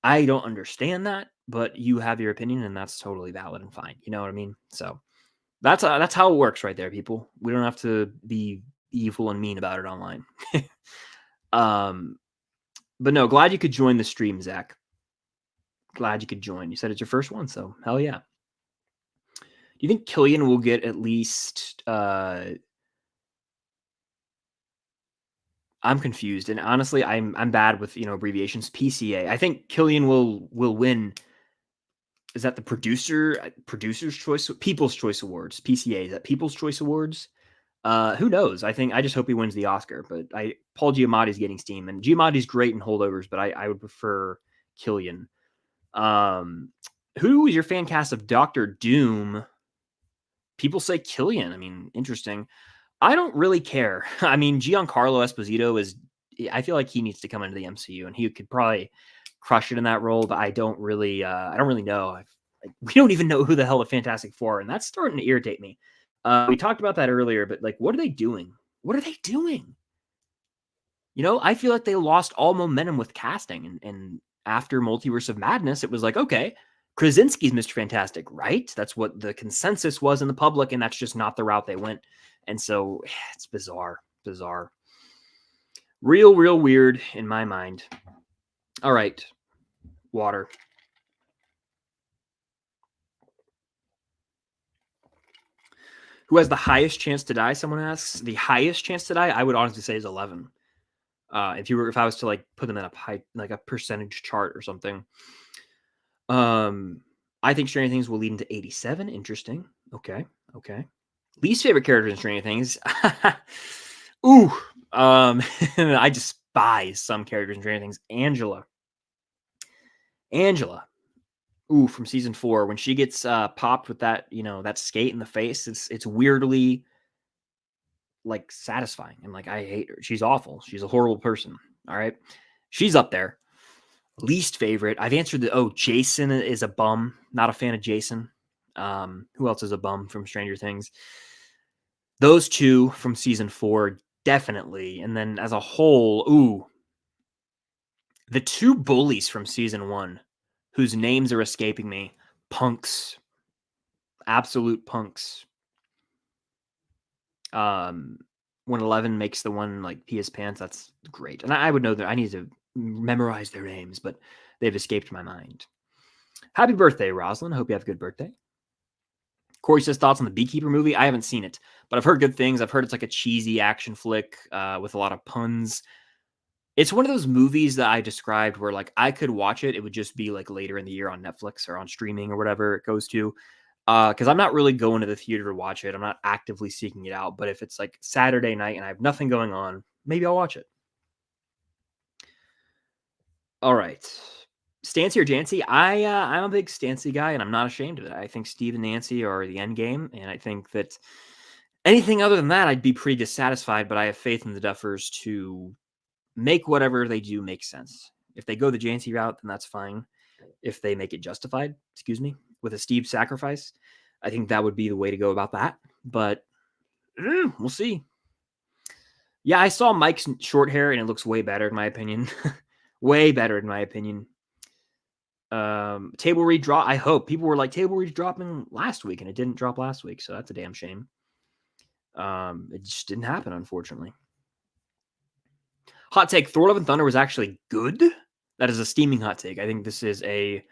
A: I don't understand that, but you have your opinion and that's totally valid and fine. You know what I mean? So that's how it works right there, people. We don't have to be evil and mean about it online. But no, glad you could join the stream, Zach. Glad you could join. You said it's your first one, so hell yeah. Do you think Killian will get at least I'm confused, and honestly, I'm bad with abbreviations. PCA. I think Killian will win. Is that the producer's choice, People's Choice Awards? PCA, is that People's Choice Awards? Who knows? I just hope he wins the Oscar. But Paul Giamatti's getting steam, and Giamatti's great in Holdovers, but I would prefer Killian. Who is your fan cast of Doctor Doom? People say Killian. I mean, interesting. I don't really care. I mean, Giancarlo Esposito I feel like he needs to come into the MCU and he could probably crush it in that role, but I don't really know. We don't even know who the hell the Fantastic Four are, and that's starting to irritate me. We talked about that earlier, but what are they doing? What are they doing? I feel like they lost all momentum with casting, and after Multiverse of Madness, it was like, okay, Krasinski's Mr. Fantastic, right? That's what the consensus was in the public, and that's just not the route they went. And so it's bizarre. Real weird in my mind. All right. Water. Who has the highest chance to die? Someone asks. The highest chance to die, I would honestly say, is 11. If I was to put them in a percentage chart or something. I think Stranger Things will lead into 87. Interesting. Okay. Least favorite character in Stranger Things. Ooh. I despise some characters in Stranger Things. Angela. Ooh, from season 4, when she gets popped with that, that skate in the face, it's weirdly satisfying. And I hate her. She's awful. She's a horrible person. All right. She's up there. Least favorite. I've answered Jason is a bum. Not a fan of Jason. Who else is a bum from Stranger Things? Those two from season 4, definitely. And then as a whole, the two bullies from season 1, whose names are escaping me. Punks. Absolute punks. When 11 makes the one pee his pants, that's great. And I would know that I need to memorize their names, but they've escaped my mind. Happy birthday, Rosalind. Hope you have a good birthday. Corey says thoughts on the Beekeeper movie. I haven't seen it, but I've heard good things. I've heard it's like a cheesy action flick with a lot of puns. It's one of those movies that I described where I could watch it. It would just be later in the year on Netflix or on streaming or whatever it goes to. Because I'm not really going to the theater to watch it. I'm not actively seeking it out. But if it's Saturday night and I have nothing going on, maybe I'll watch it. All right. Stancy or Jancy? I'm a big Stancy guy, and I'm not ashamed of it. I think Steve and Nancy are the Endgame, and I think that anything other than that, I'd be pretty dissatisfied, but I have faith in the Duffers to make whatever they do make sense. If they go the Jancy route, then that's fine. If they make it justified, with a Steve sacrifice, I think that would be the way to go about that. But we'll see. Yeah, I saw Mike's short hair, and it looks way better, in my opinion. Way better, in my opinion. Table read drop. I hope people were like table read dropping last week, and it didn't drop last week, so that's a damn shame. It just didn't happen, unfortunately. Hot take: Thor: Love and Thunder was actually good. That is a steaming hot take. I think this is I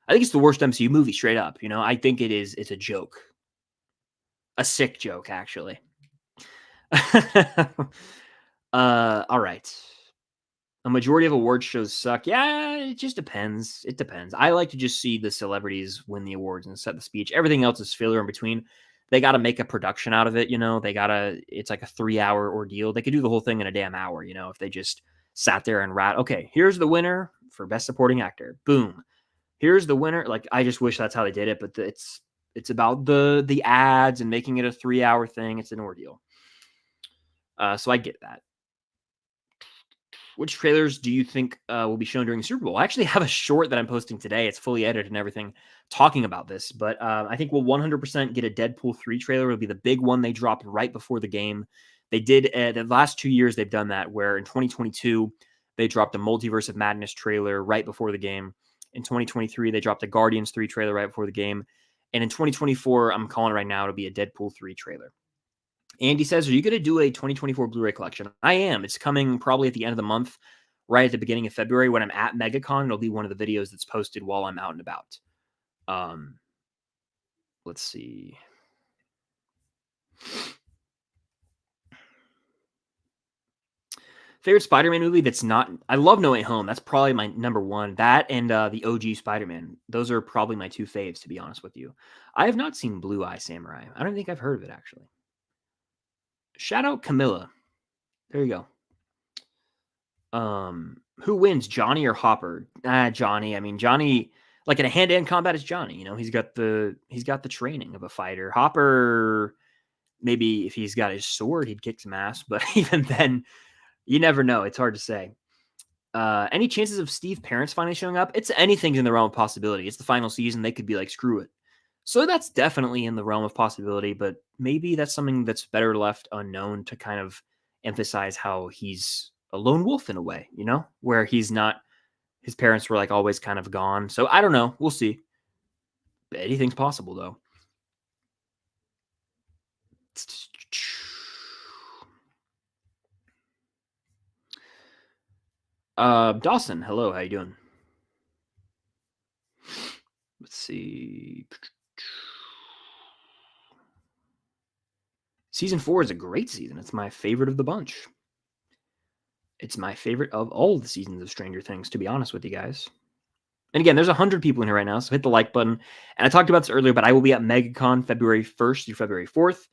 A: think it's the worst MCU movie, straight up. You know, I think it is. It's a joke, a sick joke, actually. All right. A majority of award shows suck. Yeah, it just depends. It depends. I like to just see the celebrities win the awards and set the speech. Everything else is filler in between. They got to make a production out of it, you know. It's like a 3-hour ordeal. They could do the whole thing in a damn hour, you know, if they just sat there and okay, here's the winner for best supporting actor. Boom. Here's the winner. Like, I just wish that's how they did it, but it's about the ads and making it a 3-hour thing. It's an ordeal. So I get that. Which trailers do you think will be shown during the Super Bowl? I actually have a short that I'm posting today. It's fully edited and everything talking about this, but I think we'll 100% get a Deadpool 3 trailer. It'll be the big one they dropped right before the game. They did the last 2 years they've done that, where in 2022 they dropped a Multiverse of Madness trailer right before the game. In 2023 they dropped a Guardians 3 trailer right before the game. And in 2024, I'm calling it right now, it'll be a Deadpool 3 trailer. Andy says, are you going to do a 2024 Blu-ray collection? I am. It's coming probably at the end of the month, right at the beginning of February. When I'm at Megacon, it'll be one of the videos that's posted while I'm out and about. Let's see. Favorite Spider-Man movie that's not... I love No Way Home. That's probably my number one. That and the OG Spider-Man. Those are probably my two faves, to be honest with you. I have not seen Blue Eye Samurai. I don't think I've heard of it, actually. Shout out Camilla. There you go. Who wins, Johnny or Hopper? Johnny. I mean, Johnny, like in a hand-to-hand combat, is Johnny. You know, he's got the training of a fighter. Hopper, maybe if he's got his sword, he'd kick some ass. But even then, you never know. It's hard to say. Any chances of Steve parents finally showing up? It's anything's in the realm of possibility. It's the final season. They could be like, screw it. So that's definitely in the realm of possibility, but maybe that's something that's better left unknown to kind of emphasize how he's a lone wolf in a way, you know, where he's not, his parents were like always kind of gone. So I don't know. We'll see. Anything's possible though. Dawson, hello. How you doing? Let's see. Season 4 is a great season. It's my favorite of the bunch. It's my favorite of all the seasons of Stranger Things, to be honest with you guys. And again, there's 100 people in here right now, so hit the like button. And I talked about this earlier, but I will be at Megacon February 1st through February 4th,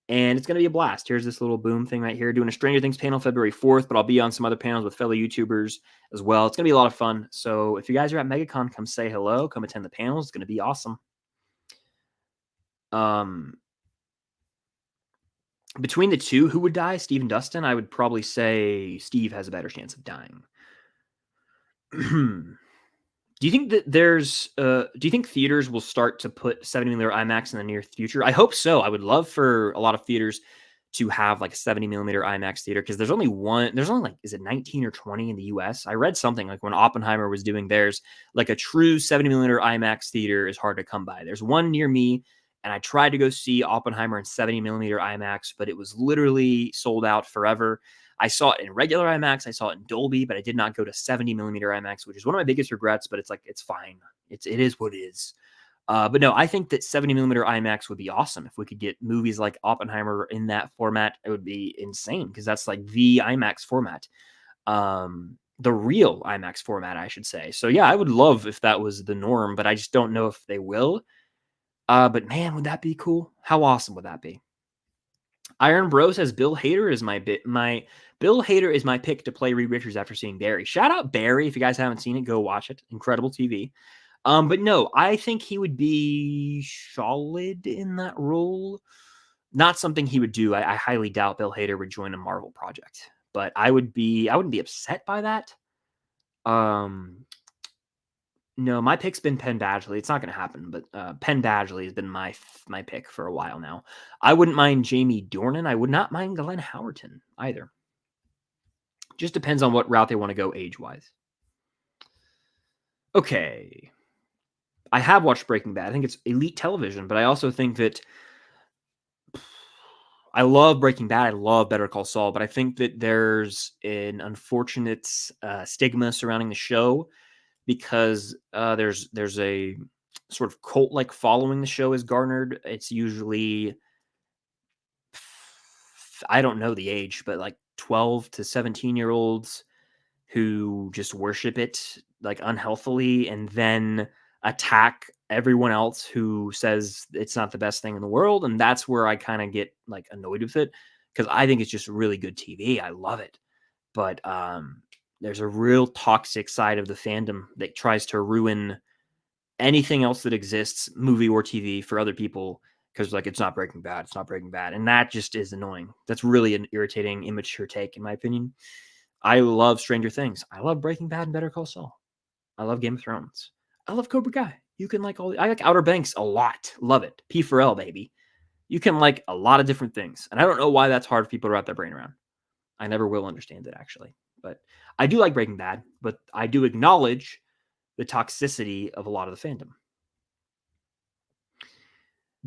A: and it's going to be a blast. Here's this little boom thing right here, doing a Stranger Things panel February 4th, but I'll be on some other panels with fellow YouTubers as well. It's going to be a lot of fun. So if you guys are at Megacon, come say hello, come attend the panels. It's going to be awesome. Between the two, who would die, Steve and Dustin? I would probably say Steve has a better chance of dying. Do you think that do you think theaters will start to put 70mm IMAX in the near future? I hope so. I would love for a lot of theaters to have like a 70mm IMAX theater, because there's only like, is it 19 or 20 in the US? I read something like when Oppenheimer was doing theirs, like a true 70mm IMAX theater is hard to come by. There's one near me, and I tried to go see Oppenheimer in 70mm IMAX, but it was literally sold out forever. I saw it in regular IMAX. I saw it in Dolby, but I did not go to 70mm IMAX, which is one of my biggest regrets, but it's like, it's fine. It is what it is. But no, I think that 70mm IMAX would be awesome. If we could get movies like Oppenheimer in that format, it would be insane, because that's like the IMAX format. The real IMAX format, I should say. So yeah, I would love if that was the norm, but I just don't know if they will. But man, would that be cool? How awesome would that be? Iron Bro says Bill Hader is Bill Hader is my pick to play Reed Richards after seeing Barry. Shout out Barry. If you guys haven't seen it, go watch it. Incredible TV. But no, I think he would be solid in that role. Not something he would do. I highly doubt Bill Hader would join a Marvel project, but I wouldn't be upset by that. No, my pick's been Penn Badgley. It's not going to happen, but Penn Badgley has been my pick for a while now. I wouldn't mind Jamie Dornan. I would not mind Glenn Howerton either. Just depends on what route they want to go age-wise. Okay. I have watched Breaking Bad. I think it's elite television, but I also think that I love Breaking Bad. I love Better Call Saul, but I think that there's an unfortunate stigma surrounding the show because there's a sort of cult like following the show is garnered. It's usually I don't know the age, but like 12 to 17-year olds who just worship it like unhealthily and then attack everyone else who says it's not the best thing in the world. And that's where I kind of get like annoyed with it because I think it's just really good TV. I love it. But there's a real toxic side of the fandom that tries to ruin anything else that exists, movie or TV, for other people because like it's not Breaking Bad, it's not Breaking Bad, and that just is annoying. That's really an irritating, immature take, in my opinion. I love Stranger Things. I love Breaking Bad and Better Call Saul. I love Game of Thrones. I love Cobra Kai. You can like all. I like Outer Banks a lot. Love it. P4L baby. You can like a lot of different things, and I don't know why that's hard for people to wrap their brain around. I never will understand it actually, but I do like Breaking Bad. But I do acknowledge the toxicity of a lot of the fandom.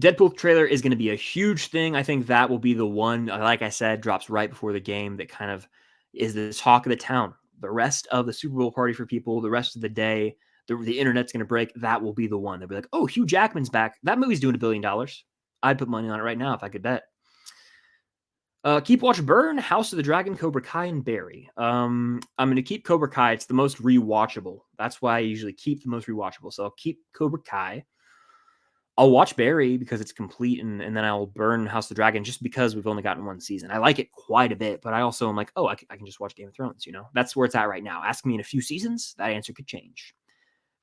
A: Deadpool trailer is going to be a huge thing. I think that will be the one, like I said, drops right before the game that kind of is the talk of the town. The rest of the Super Bowl party for people, the rest of the day, the internet's going to break. That will be the one. They'll be like, oh, Hugh Jackman's back. That movie's doing $1 billion. I'd put money on it right now if I could bet. Keep Watch Burn, House of the Dragon, Cobra Kai, and Barry. I'm going to keep Cobra Kai. It's the most rewatchable. That's why I usually keep the most rewatchable. So I'll keep Cobra Kai. I'll watch Barry because it's complete, and then I'll burn House of the Dragon just because we've only gotten one season. I like it quite a bit, but I also am like, oh, I can just watch Game of Thrones. That's where it's at right now. Ask me in a few seasons, that answer could change.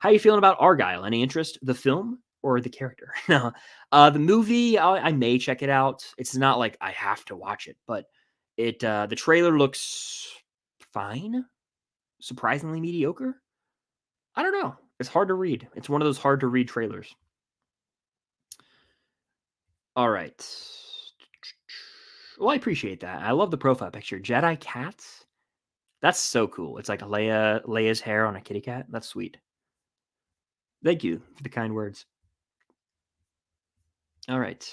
A: How are you feeling about Argyle? Any interest? The film or the character? No, the movie. I may check it out. It's not like I have to watch it, but the trailer looks fine, surprisingly mediocre. I don't know. It's hard to read. It's one of those hard to read trailers. All right. Well, I appreciate that. I love the profile picture. Jedi cats? That's so cool. It's like Leia's hair on a kitty cat. That's sweet. Thank you for the kind words. All right.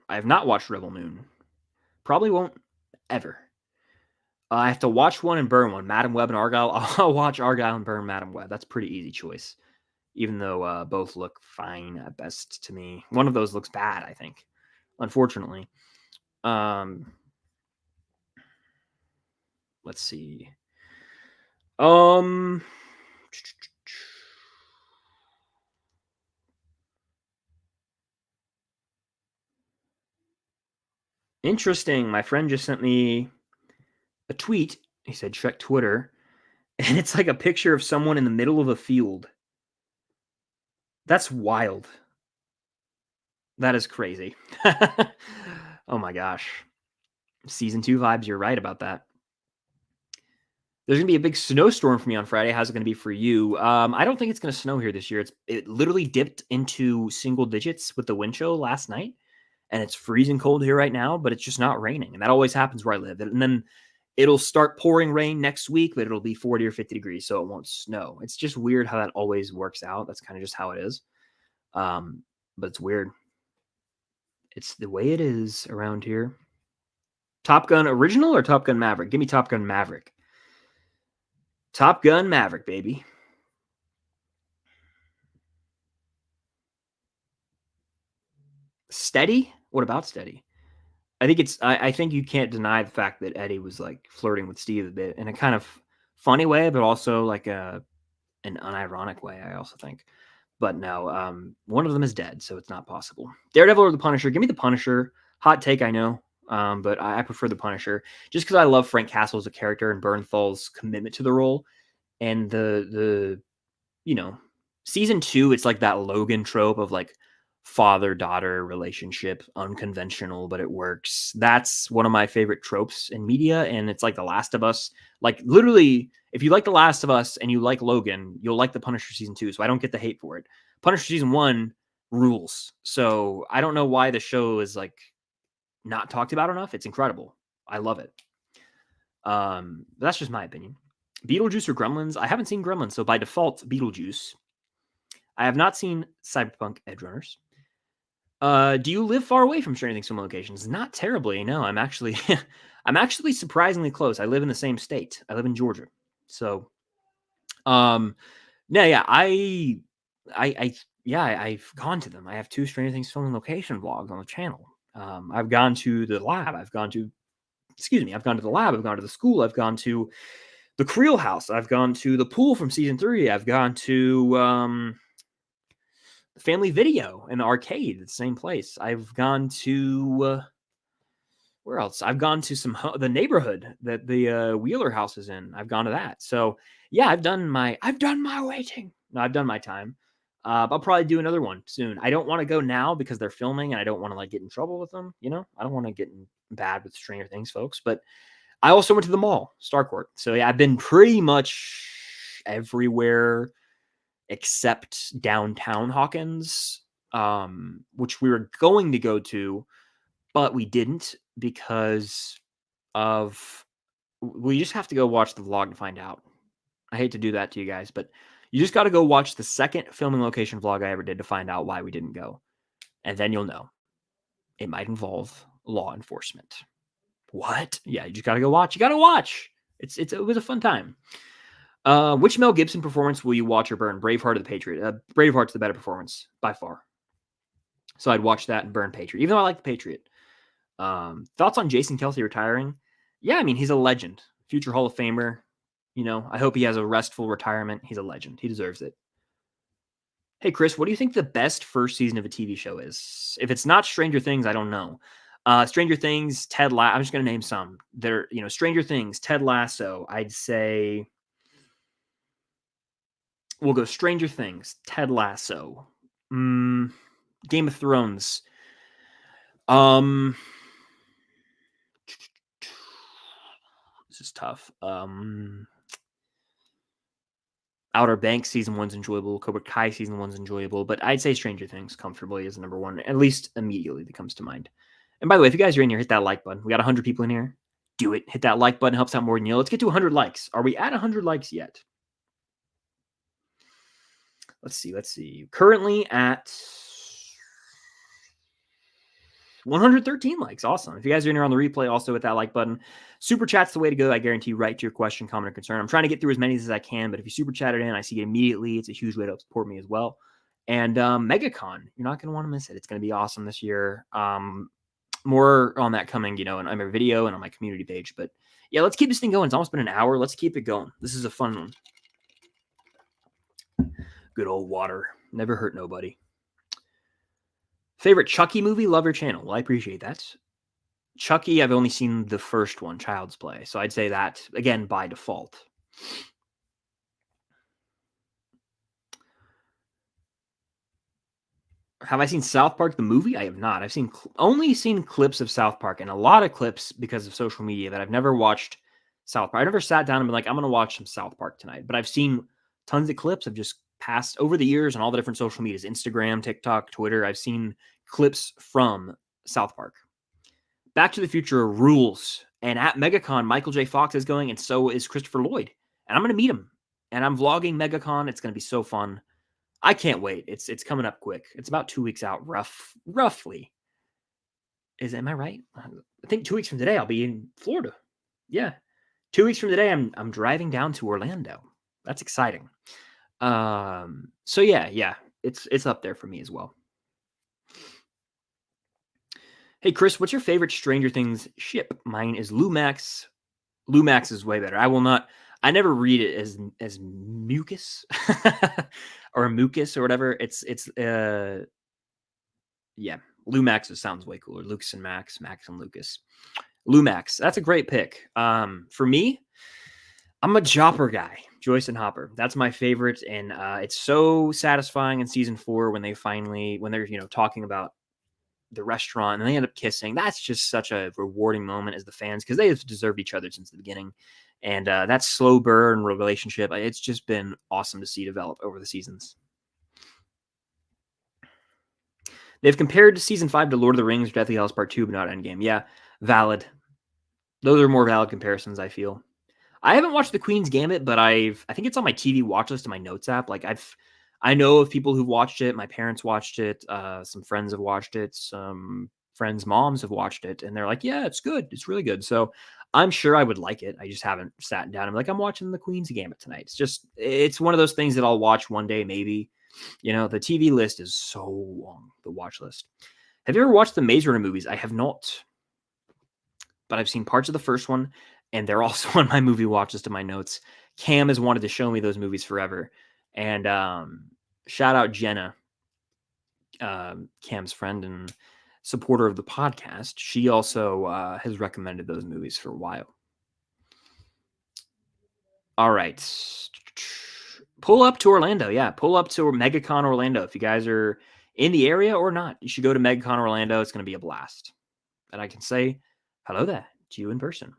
A: I have not watched Rebel Moon. Probably won't ever. I have to watch one and burn one. Madam Web and Argyle. I'll watch Argyle and burn Madam Web. That's a pretty easy choice. Even though both look fine at best to me. One of those looks bad, I think. Unfortunately. Let's see. Um Interesting. My friend just sent me a tweet. He said, check Twitter. And it's like a picture of someone in the middle of a field. That's wild. That is crazy. Oh my gosh. Season 2 vibes. You're right about that. There's going to be a big snowstorm for me on Friday. How's it going to be for you? I don't think it's going to snow here this year. It literally dipped into single digits with the wind chill last night. And it's freezing cold here right now, but it's just not raining. And that always happens where I live. And then it'll start pouring rain next week, but it'll be 40 or 50 degrees, so it won't snow. It's just weird how that always works out. That's kind of just how it is. But it's weird. It's the way it is around here. Top Gun original or Top Gun Maverick? Give me Top Gun Maverick. Top Gun Maverick, baby. Steady? What about Steady? I think you can't deny the fact that Eddie was like flirting with Steve a bit in a kind of funny way, but also like an unironic way, I also think. But no, one of them is dead, so it's not possible. Daredevil or the Punisher? Give me the Punisher. Hot take, I know, but I prefer the Punisher just because I love Frank Castle as a character and Bernthal's commitment to the role and the season 2. It's like that Logan trope of like father-daughter relationship, unconventional, but it works. That's one of my favorite tropes in media, and it's like The Last of Us. Like literally, if you like The Last of Us and you like Logan, you'll like the Punisher season 2. So I don't get the hate for it. Punisher season 1 rules. So I don't know why the show is like not talked about enough. It's incredible. I love it. That's just my opinion. Beetlejuice or Gremlins? I haven't seen Gremlins, so by default, Beetlejuice. I have not seen Cyberpunk Edge Runners. Do you live far away from Stranger Things film locations? Not terribly. No, I'm actually, I'm actually surprisingly close. I live in the same state. I live in Georgia. So, no, yeah, I've gone to them. I have 2 Stranger Things filming location vlogs on the channel. I've gone to the lab. I've gone to the lab. I've gone to the school. I've gone to the Creel house. I've gone to the pool from season 3. I've gone to the family video and the arcade at the same place. I've gone to where else? I've gone to the neighborhood that the Wheeler house is in. I've gone to that. So yeah, I've done my waiting. No, I've done my time. I'll probably do another one soon. I don't want to go now because they're filming and I don't want to like get in trouble with them. You know, I don't want to get in bad with Stranger Things folks. But I also went to the mall, Starcourt. So yeah, I've been pretty much everywhere except downtown Hawkins, which we were going to go to, but we didn't because of we just have to go watch the vlog to find out. I hate to do that to you guys, but you just got to go watch the second filming location vlog I ever did to find out why we didn't go. And then you'll know. It might involve law enforcement. What? Yeah, you just got to go watch. You got to watch. It was a fun time. Which Mel Gibson performance will you watch or burn? Braveheart or the Patriot? Braveheart's the better performance by far. So I'd watch that and burn Patriot, even though I like the Patriot. Thoughts on Jason Kelce retiring? Yeah, I mean, he's a legend. Future Hall of Famer. You know, I hope he has a restful retirement. He's a legend. He deserves it. Hey, Chris, what do you think the best first season of a TV show is? If it's not Stranger Things, I don't know. Stranger Things, Ted Lasso. I'm just going to name some. Stranger Things, Ted Lasso. I'd say we'll go Stranger Things, Ted Lasso, Game of Thrones. This is tough. Outer Banks season 1's enjoyable. Cobra Kai season 1's enjoyable. But I'd say Stranger Things comfortably is number 1, at least immediately that comes to mind. And by the way, if you guys are in here, hit that like button. We got 100 people in here. Do it. Hit that like button. Helps out more than you. Let's get to 100 likes. Are we at 100 likes yet? Let's see. Currently at 113 likes. Awesome. If you guys are in here on the replay, also hit that like button. Super chat's the way to go. I guarantee right to your question, comment, or concern. I'm trying to get through as many as I can, but if you super chat it in, I see it immediately. It's a huge way to support me as well. And Megacon, you're not going to want to miss it. It's going to be awesome this year. More on that coming, in my video and on my community page. But yeah, let's keep this thing going. It's almost been an hour. Let's keep it going. This is a fun one. Good old water. Never hurt nobody. Favorite Chucky movie? Love your channel. Well, I appreciate that. Chucky, I've only seen the first one, Child's Play. So I'd say that, again, by default. Have I seen South Park, the movie? I have not. I've only seen clips of South Park, and a lot of clips because of social media, that I've never watched South Park. I never sat down and been like, I'm going to watch some South Park tonight. But I've seen tons of clips. I've just passed over the years on all the different social medias, Instagram, TikTok, Twitter. I've seen clips from South Park. Back to the Future rules. And at Megacon, Michael J. Fox is going, and so is Christopher Lloyd. And I'm going to meet him. And I'm vlogging Megacon. It's going to be so fun. I can't wait. It's coming up quick. It's about 2 weeks out, roughly. Am I right? I think 2 weeks from today, I'll be in Florida. Yeah. 2 weeks from today, I'm driving down to Orlando. That's exciting. So yeah, it's up there for me as well. Hey, Chris, what's your favorite Stranger Things ship? Mine is Lumax. Lumax is way better. I never read it as mucus or mucus or whatever. Yeah, Lumax sounds way cooler. Lucas and Max and Lucas. Lumax, that's a great pick. For me, I'm a Jopper guy, Joyce and Hopper. That's my favorite, and it's so satisfying in season 4 when they're talking about the restaurant and they end up kissing. That's just such a rewarding moment as the fans, because they have deserved each other since the beginning. And that slow burn relationship, it's just been awesome to see develop over the seasons. They've compared season 5 to Lord of the Rings, Deathly Hallows Part 2, but not Endgame. Yeah, valid. Those are more valid comparisons, I feel. I haven't watched The Queen's Gambit, but I think it's on my TV watch list in my notes app. Like I know of people who've watched it. My parents watched it. Some friends have watched it. Some friends' moms have watched it, and they're like, "Yeah, it's good. It's really good." So I'm sure I would like it. I just haven't sat down. I'm like, I'm watching The Queen's Gambit tonight. It's one of those things that I'll watch one day, maybe. You know, the TV list is so long. The watch list. Have you ever watched the Maze Runner movies? I have not, but I've seen parts of the first one, and they're also on my movie watch list in my notes. Cam has wanted to show me those movies forever, and shout out Jenna, Cam's friend and supporter of the podcast. She also has recommended those movies for a while. All right, pull up to Orlando. Yeah, pull up to Megacon Orlando if you guys are in the area or not. You should go to Megacon Orlando. It's going to be a blast, and I can say hello there to you in person.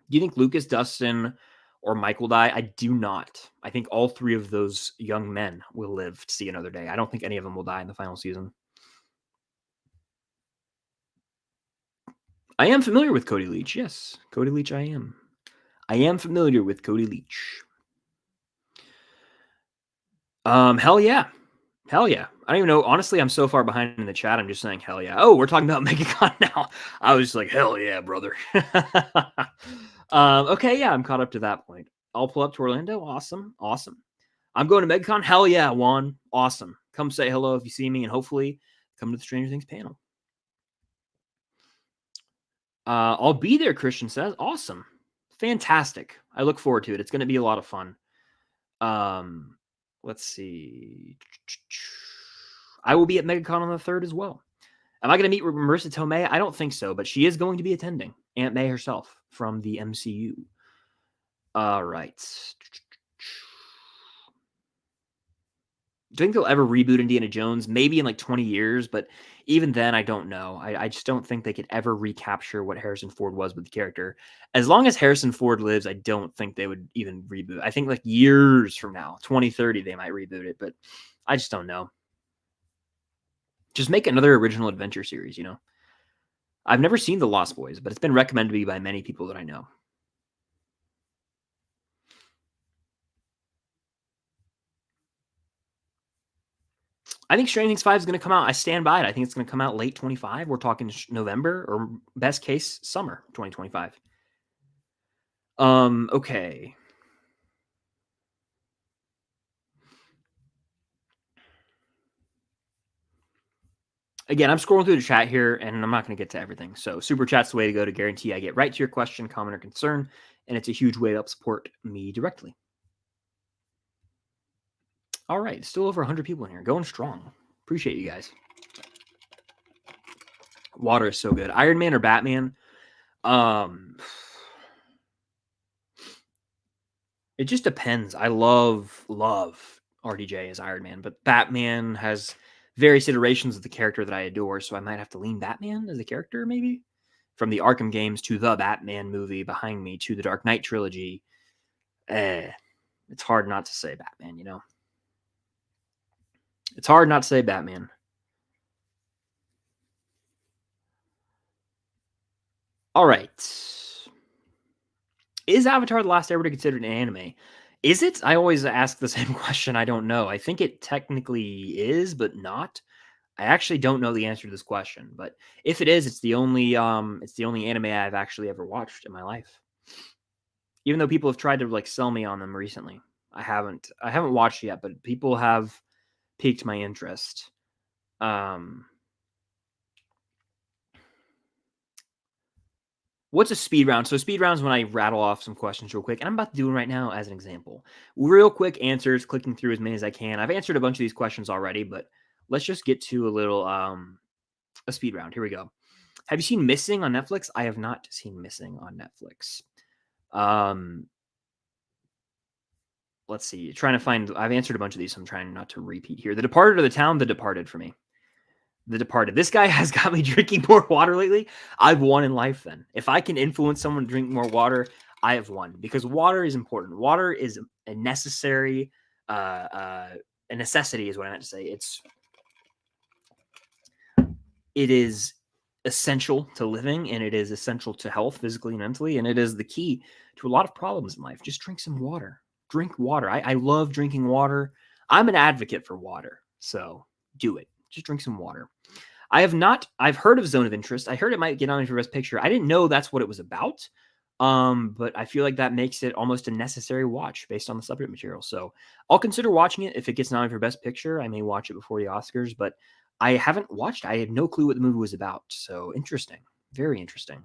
A: Do you think Lucas, Dustin, or Mike will die? I do not. I think all three of those young men will live to see another day. I don't think any of them will die in the final season. I am familiar with Cody Leach. Yes, Cody Leach, I am. I am familiar with Cody Leach. Hell yeah. Hell yeah. I don't even know. Honestly, I'm so far behind in the chat. I'm just saying hell yeah. Oh, we're talking about Megacon now. I was just like, hell yeah, brother. Okay, yeah, I'm caught up to that point. I'll pull up to Orlando. Awesome. Awesome. I'm going to Megacon. Hell yeah, Juan. Awesome. Come say hello if you see me, and hopefully come to the Stranger Things panel. I'll be there, Christian says. Awesome. Fantastic. I look forward to it. It's going to be a lot of fun. Let's see. I will be at Megacon on the 3rd as well. Am I going to meet Marissa Tomei? I don't think so, but she is going to be attending. Aunt May herself from the MCU. All right. Do you think they'll ever reboot Indiana Jones? Maybe in like 20 years, but even then, I don't know. I just don't think they could ever recapture what Harrison Ford was with the character. As long as Harrison Ford lives, I don't think they would even reboot. I think like years from now, 2030, they might reboot it, but I just don't know. Just make another original adventure series, you know? I've never seen The Lost Boys, but it's been recommended to me by many people that I know. I think Stranger Things 5 is going to come out. I stand by it. I think it's going to come out late 25. We're talking November or best case summer 2025. Okay. Again, I'm scrolling through the chat here, and I'm not going to get to everything. So Super Chat's the way to go to guarantee I get right to your question, comment, or concern, and it's a huge way to help support me directly. All right. Still over 100 people in here. Going strong. Appreciate you guys. Water is so good. Iron Man or Batman? It just depends. I love RDJ as Iron Man, but Batman has various iterations of the character that I adore, so I might have to lean Batman as a character, maybe? From the Arkham games to the Batman movie behind me to the Dark Knight trilogy. It's hard not to say Batman, you know? It's hard not to say Batman. All right. Is Avatar The Last Airbender considered an anime? Is it? I always ask the same question. I don't know. I think it technically is, but not. I actually don't know the answer to this question, but if it is, it's the only anime I've actually ever watched in my life. Even though people have tried to like sell me on them recently. I haven't watched yet, but people have piqued my interest. What's a speed round? So speed rounds when I rattle off some questions real quick, and I'm about to do one right now as an example. Real quick answers, clicking through as many as I can. I've answered a bunch of these questions already, but let's just get to a little a speed round. Here we go. Have you seen Missing on Netflix? I have not seen Missing on Netflix. Let's see. Trying to find. I've answered a bunch of these, so I'm trying not to repeat here. The Departed or The Town? The Departed for me. The Departed. This guy has got me drinking more water lately. I've won in life then. If I can influence someone to drink more water, I have won because water is important. Water is a necessary, a necessity is what I meant to say. it is essential to living, and it is essential to health physically and mentally, and it is the key to a lot of problems in life. Just drink some water. Drink water. I love drinking water. I'm an advocate for water, so do it. Just drink some water. I've heard of Zone of Interest. I heard it might get on for Best Picture. I didn't know that's what it was about. But I feel like that makes it almost a necessary watch based on the subject material. So I'll consider watching it. If it gets nominated for Best Picture, I may watch it before the Oscars, but I haven't watched it. I had no clue what the movie was about. So interesting. Very interesting.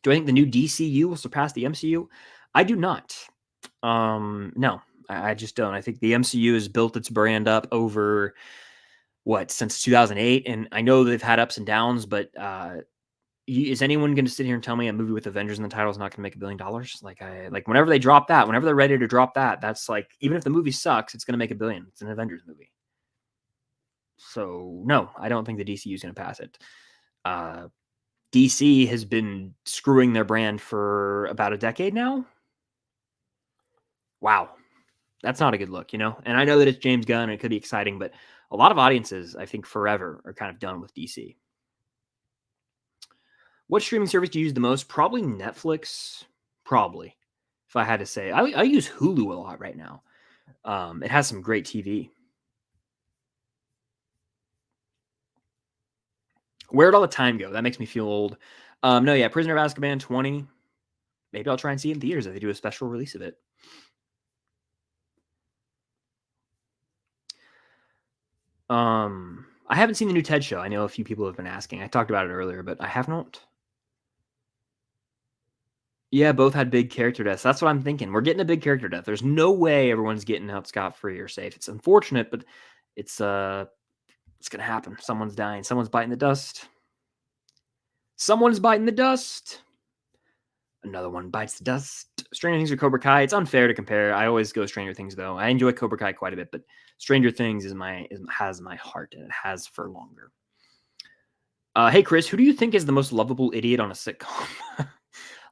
A: Do I think the new DCU will surpass the MCU? I do not. No, I just don't. I think the MCU has built its brand up over since 2008, and I know they've had ups and downs, but is anyone going to sit here and tell me a movie with Avengers in the title is not going to make $1 billion? Like whenever they drop that, whenever they're ready to drop that, that's like, even if the movie sucks, it's going to make $1 billion. It's an Avengers movie. So no, I don't think the DCU is going to pass it. DC has been screwing their brand for about a decade now. Wow. That's not a good look, And I know that it's James Gunn and it could be exciting, but a lot of audiences, I think forever, are kind of done with DC. What streaming service do you use the most? Probably Netflix. Probably, if I had to say. I use Hulu a lot right now. It has some great TV. Where'd all the time go? That makes me feel old. No, yeah, Prisoner of Azkaban 20. Maybe I'll try and see it in theaters if they do a special release of it. I haven't seen the new Ted show. I know a few people have been asking. I talked about it earlier, but I have not. Yeah, both had big character deaths. That's what I'm thinking. We're getting a big character death. There's no way everyone's getting out scot-free or safe. It's unfortunate, but it's gonna happen. Someone's dying. Someone's biting the dust. Someone's biting the dust. Another one bites the dust. Stranger Things or Cobra Kai. It's unfair to compare. I always go Stranger Things though. I enjoy Cobra Kai quite a bit, but Stranger Things has my heart, and it has for longer. Hey Chris, who do you think is the most lovable idiot on a sitcom?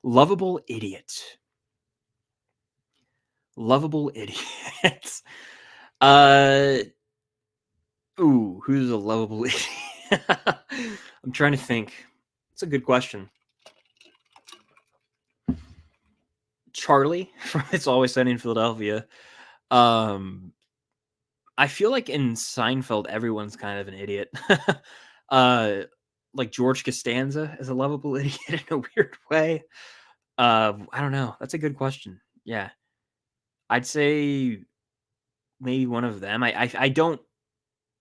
A: Lovable idiot. Lovable idiots. Who's a lovable idiot? I'm trying to think. It's a good question. Charlie from It's Always Sunny in Philadelphia. I feel like in Seinfeld, everyone's kind of an idiot. Like George Costanza is a lovable idiot in a weird way. I don't know. That's a good question. Yeah, I'd say maybe one of them. I don't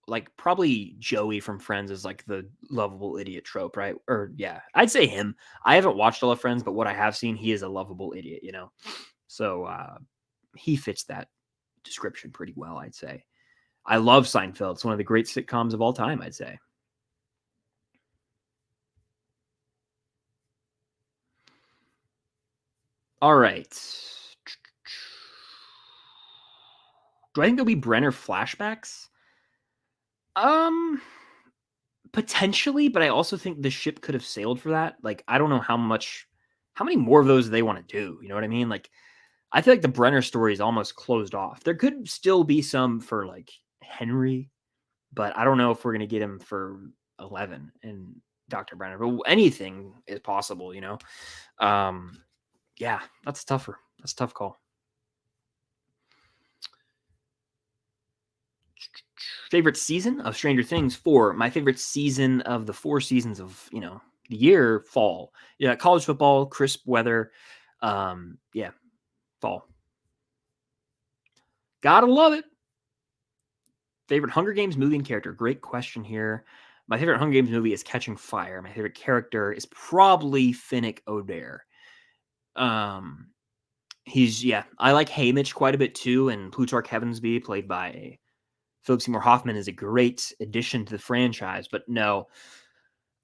A: like, probably Joey from Friends is like the lovable idiot trope, right? Or yeah, I'd say him. I haven't watched all of Friends, but what I have seen, he is a lovable idiot, So he fits that description pretty well, I'd say. I love Seinfeld. It's one of the great sitcoms of all time, I'd say. All right. Do I think there'll be Brenner flashbacks? Potentially, but I also think the ship could have sailed for that. Like, I don't know how many more of those do they want to do? You know what I mean? Like, I feel like the Brenner story is almost closed off. There could still be some for like Henry, but I don't know if we're gonna get him for 11 and Dr. Brenner. But anything is possible, Yeah, that's tougher. That's a tough call. Favorite season of Stranger Things? 4. My favorite season of the 4 seasons of, the year, fall. Yeah, college football, crisp weather. Yeah, fall. Gotta love it. Favorite Hunger Games movie and character? Great question here. My favorite Hunger Games movie is Catching Fire. My favorite character is probably Finnick Odair. I like Haymitch quite a bit too, and Plutarch Heavensbee, played by Philip Seymour Hoffman, is a great addition to the franchise. But no,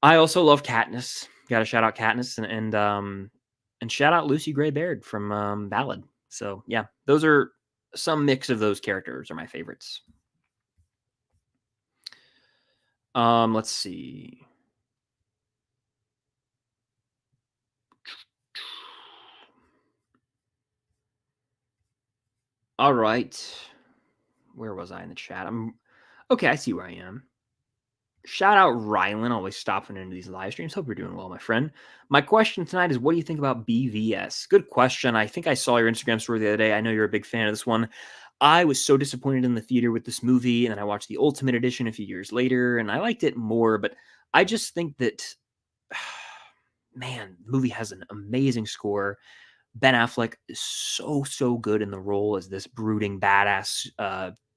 A: I also love Katniss. Got to shout out Katniss and shout out Lucy Gray Baird from Ballad. So yeah, those are some mix of those characters are my favorites. Let's see. All right. Where was I in the chat? Okay, I see where I am. Shout out Rylan, always stopping into these live streams. Hope you're doing well, my friend. My question tonight is, what do you think about BVS? Good question. I think I saw your Instagram story the other day. I know you're a big fan of this one. I was so disappointed in the theater with this movie, and then I watched the Ultimate Edition a few years later, and I liked it more, but I just think that, man, the movie has an amazing score. Ben Affleck is so good in the role as this brooding badass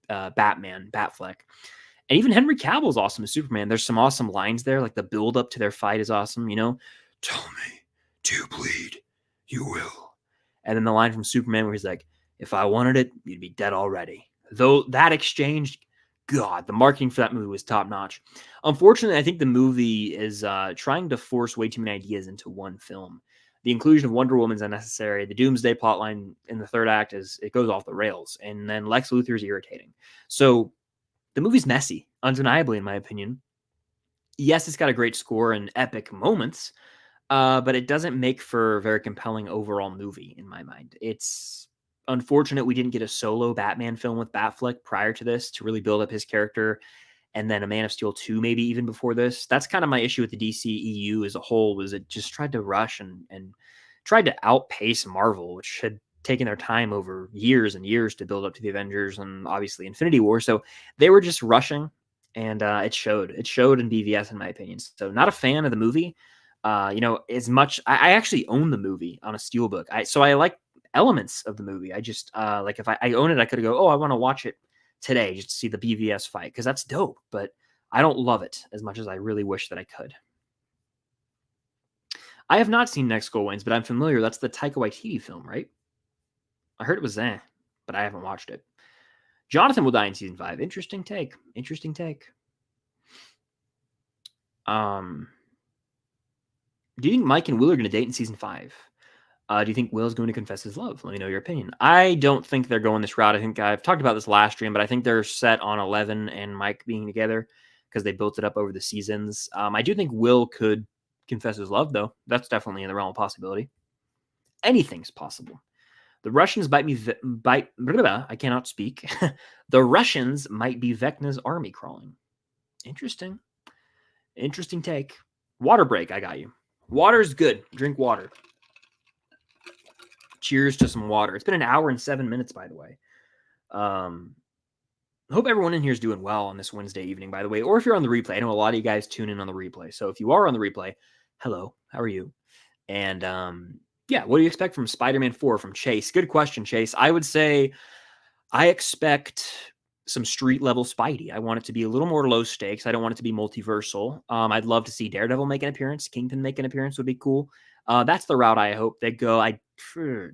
A: Batman, Batfleck. And even Henry Cavill is awesome as Superman. There's some awesome lines there, like the build up to their fight is awesome. Tell me, do you bleed? You will. And then the line from Superman where he's like, "If I wanted it, you'd be dead already." Though that exchange, God, the marketing for that movie was top notch. Unfortunately, I think the movie is trying to force way too many ideas into one film. The inclusion of Wonder Woman is unnecessary. The Doomsday plotline in the third act it goes off the rails, and then Lex Luthor is irritating. So the movie's messy, undeniably, in my opinion. Yes, it's got a great score and epic moments, but it doesn't make for a very compelling overall movie, in my mind. It's unfortunate we didn't get a solo Batman film with Batfleck prior to this to really build up his character, and then a Man of Steel 2 maybe even before this. That's kind of my issue with the DC EU as a whole, was it just tried to rush and tried to outpace Marvel, which had taken their time over years and years to build up to the Avengers and obviously Infinity War. So they were just rushing, and it showed. It showed in BVS, in my opinion. So not a fan of the movie. As much I actually own the movie on a steelbook. So I like elements of the movie. I just like if I own it, I could go, oh, I want to watch it today just to see the BVS fight because that's dope. But I don't love it as much as I really wish that I could. I have not seen Next Goal Wins, but I'm familiar. That's the Taika Waititi film, right? I heard it was but I haven't watched it. Jonathan will die in season 5. Interesting take. Interesting take. Do you think Mike and Will are going to date in season 5? Do you think Will's going to confess his love? Let me know your opinion. I don't think they're going this route. I think I've talked about this last stream, but I think they're set on Eleven and Mike being together because they built it up over the seasons. I do think Will could confess his love, though. That's definitely in the realm of possibility. Anything's possible. The Russians might be I cannot speak. The Russians might be Vecna's army crawling. Interesting. Interesting take. Water break. I got you. Water's good. Drink water. Cheers to some water. It's been an hour and 7 minutes, by the way. Hope everyone in here is doing well on this Wednesday evening, by the way. Or if you're on the replay, I know a lot of you guys tune in on the replay. So if you are on the replay, hello, how are you? And what do you expect from Spider-Man 4 from Chase? Good question, Chase. I would say I expect some street level Spidey. I want it to be a little more low stakes. I don't want it to be multiversal. I'd love to see Daredevil make an appearance. Kingpin make an appearance would be cool. That's the route I hope they go. I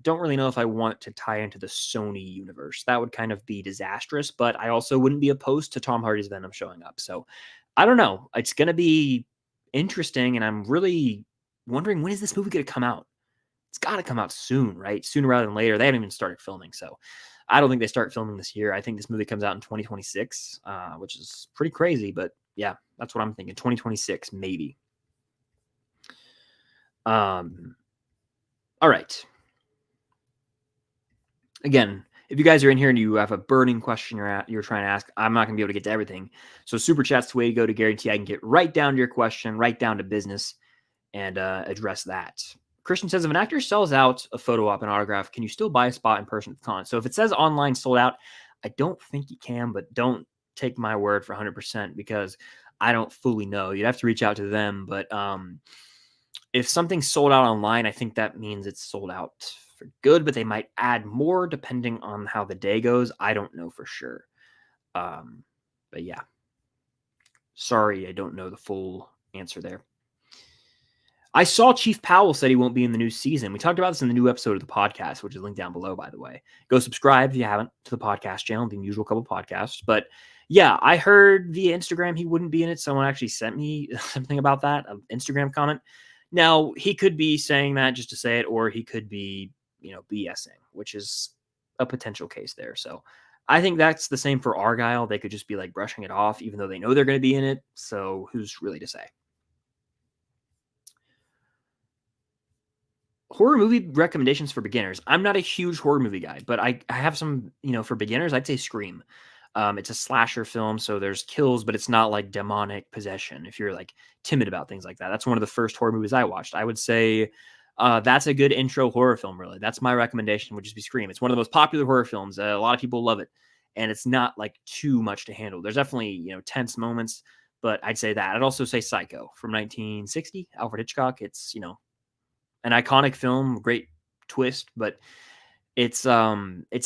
A: don't really know if I want it to tie into the Sony universe. That would kind of be disastrous, but I also wouldn't be opposed to Tom Hardy's Venom showing up. So I don't know. It's going to be interesting, and I'm really wondering, when is this movie going to come out? It's got to come out soon, right? Sooner rather than later. They haven't even started filming, so I don't think they start filming this year. I think this movie comes out in 2026, which is pretty crazy, but yeah, that's what I'm thinking. 2026, maybe. All right. Again, if you guys are in here and you have a burning question you're trying to ask, I'm not going to be able to get to everything. So Super Chat's the way to go to guarantee I can get right down to your question, right down to business, and address that. Christian says, if an actor sells out a photo op and autograph, can you still buy a spot in person at the con? So if it says online sold out, I don't think you can, but don't take my word for 100% because I don't fully know. You'd have to reach out to them. But if something's sold out online, I think that means it's sold out for good, but they might add more depending on how the day goes. I don't know for sure. But yeah, sorry, I don't know the full answer there. I saw Chief Powell said he won't be in the new season. We talked about this in the new episode of the podcast, which is linked down below, by the way. Go subscribe if you haven't to the podcast channel, the usual couple podcasts. But yeah, I heard via Instagram he wouldn't be in it. Someone actually sent me something about that, an Instagram comment. Now, he could be saying that just to say it, or he could be, BSing, which is a potential case there. So I think that's the same for Argyle. They could just be like brushing it off, even though they know they're going to be in it. So who's really to say? Horror movie recommendations for beginners. I'm not a huge horror movie guy, but I have some, for beginners, I'd say Scream. It's a slasher film, so there's kills, but it's not like demonic possession. If you're like timid about things like that, that's one of the first horror movies I watched. I would say that's a good intro horror film. Really, that's my recommendation. Would just be Scream. It's one of the most popular horror films. A lot of people love it, and it's not like too much to handle. There's definitely tense moments, but I'd say that. I'd also say Psycho from 1960, Alfred Hitchcock. It's an iconic film, great twist, but it's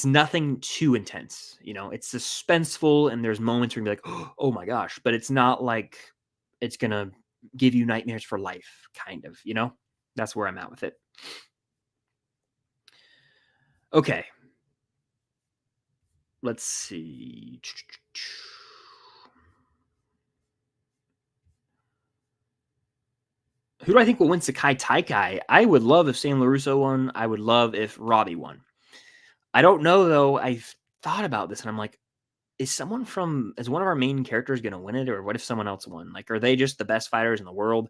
A: nothing too intense. It's suspenseful and there's moments where you're like, oh my gosh, but it's not like it's gonna give you nightmares for life, kind of. That's where I'm at with it. Okay. Let's see. Who do I think will win Sakai Taikai? I would love if Sam LaRusso won. I would love if Robbie won. I don't know though. I've thought about this and I'm like, is one of our main characters going to win it, or what if someone else won? Like, are they just the best fighters in the world?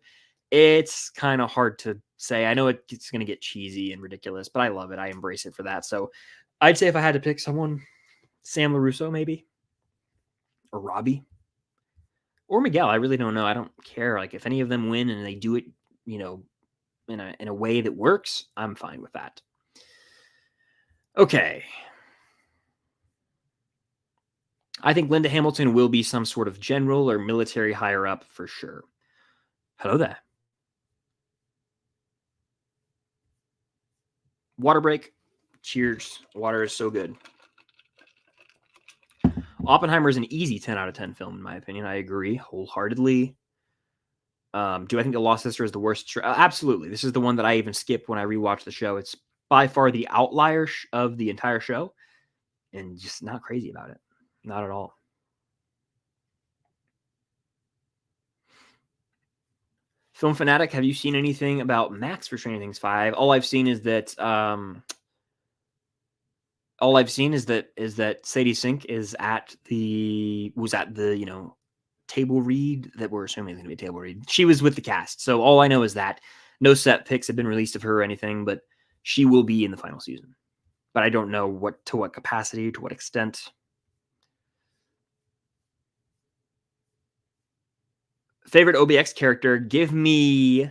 A: It's kind of hard to say. I know it's going to get cheesy and ridiculous, but I love it. I embrace it for that. So I'd say if I had to pick someone, Sam LaRusso maybe, or Robbie, or Miguel. I really don't know. I don't care. Like, if any of them win and they do it, in a way that works, I'm fine with that. Okay. I think Linda Hamilton will be some sort of general or military higher up for sure. Hello there. Water break. Cheers. Water is so good. Oppenheimer is an easy 10 out of 10 film, in my opinion. I agree wholeheartedly. Do I think The Lost Sister is the worst? Absolutely. This is the one that I even skip when I rewatch the show. It's by far the outlier of the entire show, and just not crazy about it. Not at all. Film Fanatic, have you seen anything about Max for Stranger Things 5? All I've seen is that Sadie Sink was at the table read that we're assuming is going to be a table read. She was with the cast. So all I know is that no set pics have been released of her or anything, but she will be in the final season. But I don't know to what capacity, to what extent. Favorite OBX character? Give me.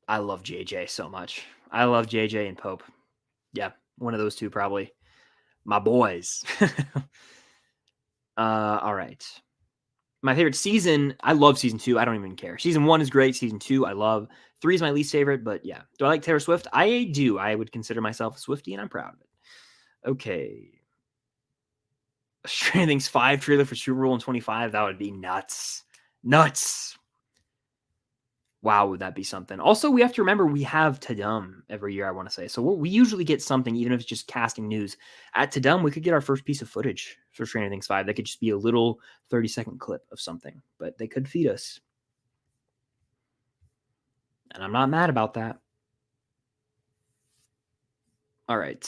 A: I love JJ so much. I love JJ and Pope. Yeah, one of those two probably. My boys. All right. My favorite season, I love season 2. I don't even care. Season 1 is great. Season 2, I love. 3 is my least favorite, but yeah. Do I like Taylor Swift? I do. I would consider myself a Swiftie, and I'm proud of it. Okay. Stranger Things 5 trailer for Super Bowl in 25. That would be nuts. Nuts. Wow, would that be something? Also, we have to remember we have Tadum every year, I want to say. So we usually get something, even if it's just casting news. At Tadum, we could get our first piece of footage for Stranger Things 5. That could just be a little 30-second clip of something, but they could feed us. And I'm not mad about that. All right.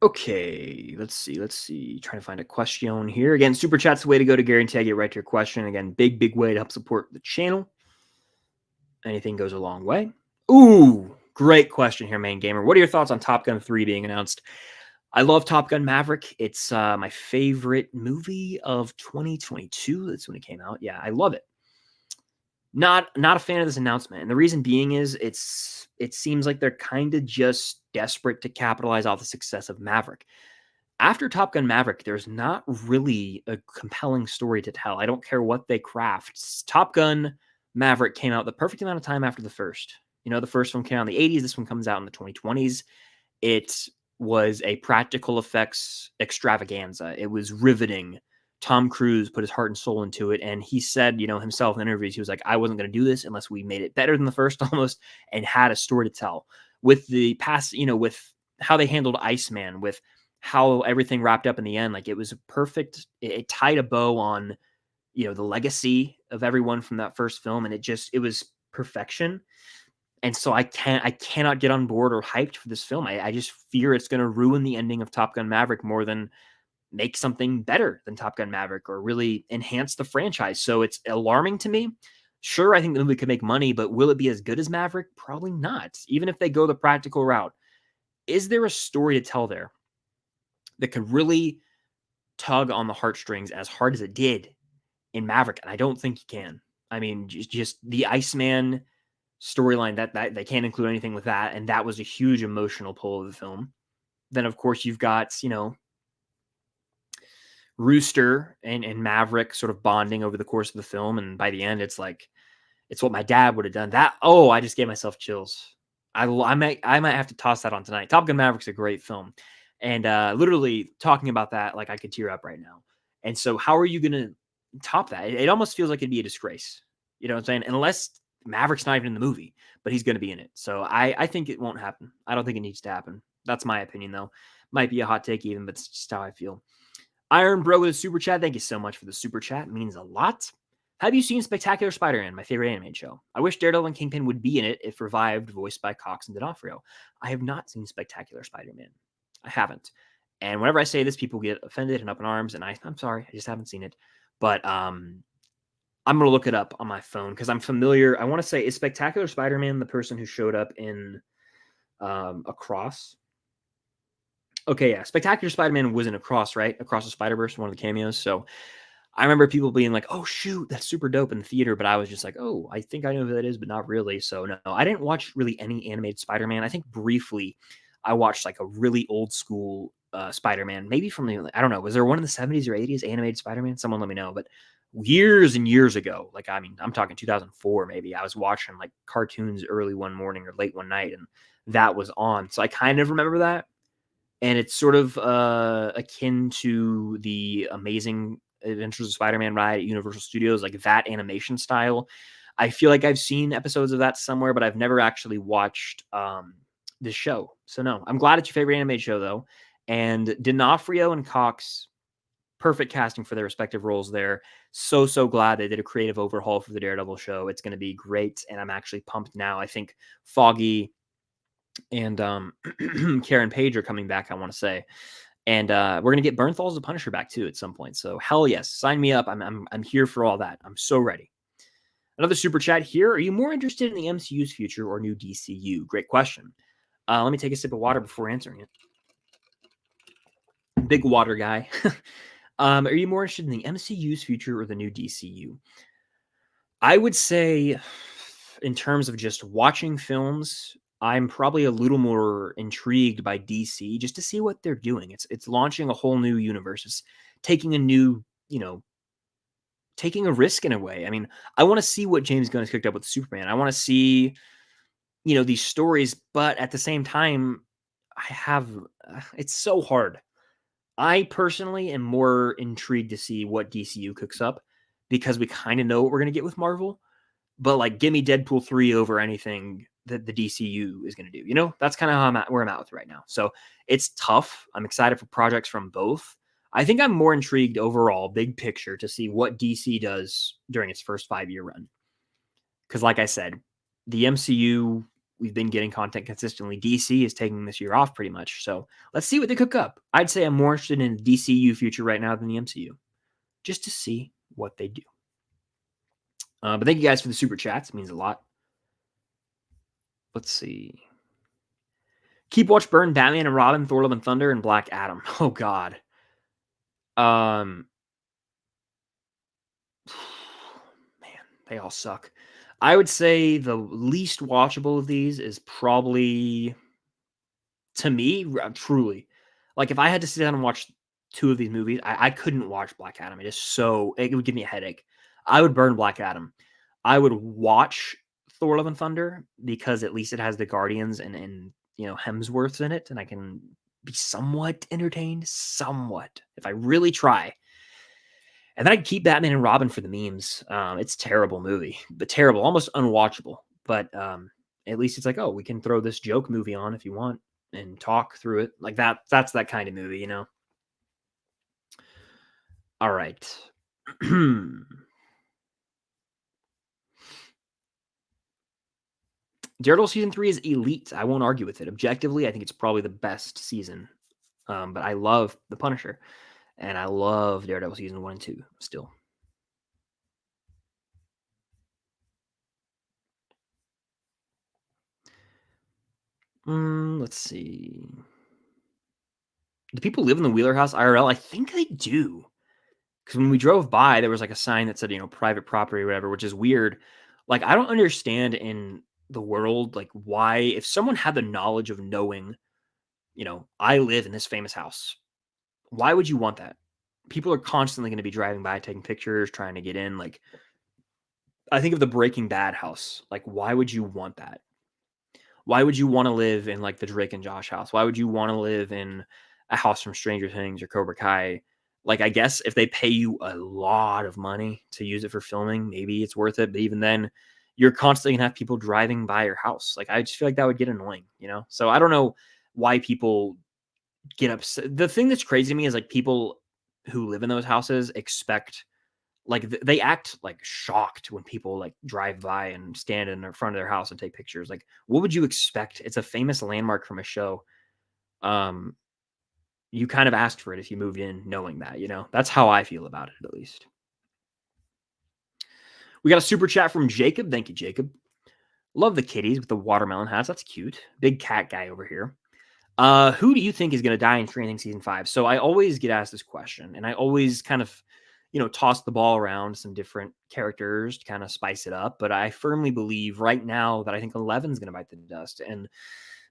A: Okay, let's see. Trying to find a question here. Again, Super Chat's the way to go to guarantee I get right to your question. Again, big way to help support the channel. Anything goes a long way. Ooh, great question here, Main Gamer. What are your thoughts on Top Gun 3 being announced? I love Top Gun Maverick. It's my favorite movie of 2022. That's when it came out. Yeah, I love it. Not a fan of this announcement. And the reason being is it seems like they're kind of just desperate to capitalize off the success of Maverick. After Top Gun Maverick, there's not really a compelling story to tell. I don't care what they craft. Top Gun Maverick came out the perfect amount of time after the first. The first one came out in the 80s. This one comes out in the 2020s. It was a practical effects extravaganza. It was riveting. Tom Cruise put his heart and soul into it. And he said, himself in interviews, he was like, I wasn't going to do this unless we made it better than the first almost and had a story to tell. With the past, with how they handled Iceman, with how everything wrapped up in the end, like it was perfect. It tied a bow on, the legacy of everyone from that first film. And it was perfection. And so I cannot get on board or hyped for this film. I just fear it's going to ruin the ending of Top Gun Maverick more than make something better than Top Gun Maverick or really enhance the franchise. So it's alarming to me. Sure, I think the movie could make money, but will it be as good as Maverick? Probably not. Even if they go the practical route, is there a story to tell there that could really tug on the heartstrings as hard as it did in Maverick? And I don't think you can. I mean, just the Iceman storyline that they can't include anything with that, and that was a huge emotional pull of the film. Then, of course, you've got Rooster and Maverick sort of bonding over the course of the film, and by the end, it's like it's what my dad would have done. That I just gave myself chills. I might have to toss that on tonight. Top Gun Maverick's a great film, and literally talking about that, like I could tear up right now. And so, how are you going to top that? It almost feels like it'd be a disgrace. You know what I'm saying? Unless Maverick's not even in the movie, but he's going to be in it. So I think it won't happen. I don't think it needs to happen. That's my opinion, though. Might be a hot take even, but it's just how I feel. Iron Bro with a super chat. Thank you so much for the super chat. It means a lot. Have you seen Spectacular Spider-Man, my favorite animated show? I wish Daredevil and Kingpin would be in it if revived, voiced by Cox and D'Onofrio. I have not seen Spectacular Spider-Man. I haven't. And whenever I say this, people get offended and up in arms, and I'm sorry, I just haven't seen it. But I'm going to look it up on my phone because I'm familiar. I want to say, is Spectacular Spider-Man the person who showed up in Across? Okay, yeah. Spectacular Spider-Man was in Across, right? Across the Spider-Verse, one of the cameos. So I remember people being like, "Oh shoot, that's super dope" in the theater, but I was just like, "Oh, I think I know who that is, but not really." So no, I didn't watch really any animated Spider-Man. I think briefly I watched like a really old school Spider-Man, maybe from the I don't know, was there one in the 70s or 80s animated Spider-Man? Someone let me know, but years and years ago, like I mean, I'm talking 2004 maybe. I was watching like cartoons early one morning or late one night and that was on. So I kind of remember that and it's sort of akin to the Amazing Adventures of Spider-Man ride at Universal Studios, like that animation style. I feel like I've seen episodes of that somewhere, but I've never actually watched this show. So no, I'm glad it's your favorite animated show though. And D'Onofrio and Cox, perfect casting for their respective roles there. So glad they did a creative overhaul for the Daredevil show. It's going to be great, and I'm actually pumped now. I think Foggy and Karen Page are coming back, I want to say. And we're gonna get Bernthal as the Punisher back too at some point. So hell yes, sign me up. I'm here for all that. I'm so ready. Another super chat here. Are you more interested in the MCU's future or new DCU? Great question. Let me take a sip of water before answering it. Big water guy. Are you more interested in the MCU's future or the new DCU? I would say, in terms of just watching films, I'm probably a little more intrigued by DC just to see what they're doing. It's launching a whole new universe. It's taking a new, taking a risk in a way. I mean, I want to see what James Gunn has cooked up with Superman. I want to see, these stories, but at the same time, I have it's so hard. I personally am more intrigued to see what DCU cooks up because we kind of know what we're going to get with Marvel. But like, give me Deadpool 3 over anything that the DCU is going to do. That's kind of how where I'm at with right now. So it's tough. I'm excited for projects from both. I think I'm more intrigued overall, big picture, to see what DC does during its first 5-year run. Because, like I said, the MCU, we've been getting content consistently. DC is taking this year off pretty much. So let's see what they cook up. I'd say I'm more interested in the DCU future right now than the MCU, just to see what they do. But thank you guys for the super chats. It means a lot. Let's see. Keep Watch Burn, Batman and Robin, Thor: Love and Thunder, and Black Adam. Oh God. Man, they all suck. I would say the least watchable of these is probably, to me, truly, like if I had to sit down and watch two of these movies, I couldn't watch Black Adam. It would give me a headache. I would burn Black Adam. I would watch Thor: Love and Thunder because at least it has the Guardians and Hemsworth's in it, and I can be somewhat entertained, somewhat if I really try. And then I'd keep Batman and Robin for the memes. It's a terrible movie, but terrible, almost unwatchable. But at least it's like, oh, we can throw this joke movie on if you want and talk through it like that. That's that kind of movie, All right. Daredevil season 3 is elite. I won't argue with it. Objectively, I think it's probably the best season. But I love the Punisher. And I love Daredevil season 1 and 2 still. Let's see. Do people live in the Wheeler house IRL? I think they do. Because when we drove by, there was like a sign that said, private property or whatever, which is weird. Like, I don't understand in the world, like, why, if someone had the knowledge of knowing, I live in this famous house, why would you want that? People are constantly going to be driving by, taking pictures, trying to get in. Like, I think of the Breaking Bad house. Like, why would you want that? Why would you want to live in like the Drake and Josh house? Why would you want to live in a house from Stranger Things or Cobra Kai? Like, I guess if they pay you a lot of money to use it for filming, maybe it's worth it. But even then, you're constantly gonna have people driving by your house. Like, I just feel like that would get annoying. So I don't know why people get upset. The thing that's crazy to me is like people who live in those houses expect like they act like shocked when people like drive by and stand in the front of their house and take pictures. Like, what would you expect? It's a famous landmark from a show. Um, you kind of asked for it if you moved in knowing that. That's how I feel about it, at least. We got a super chat from Jacob. Thank you, Jacob. Love the kitties with the watermelon hats. That's cute. Big cat guy over here. Who do you think is going to die in Stranger Things season 5? So I always get asked this question, and I always kind of, toss the ball around some different characters to kind of spice it up. But I firmly believe right now that I think 11's going to bite the dust. And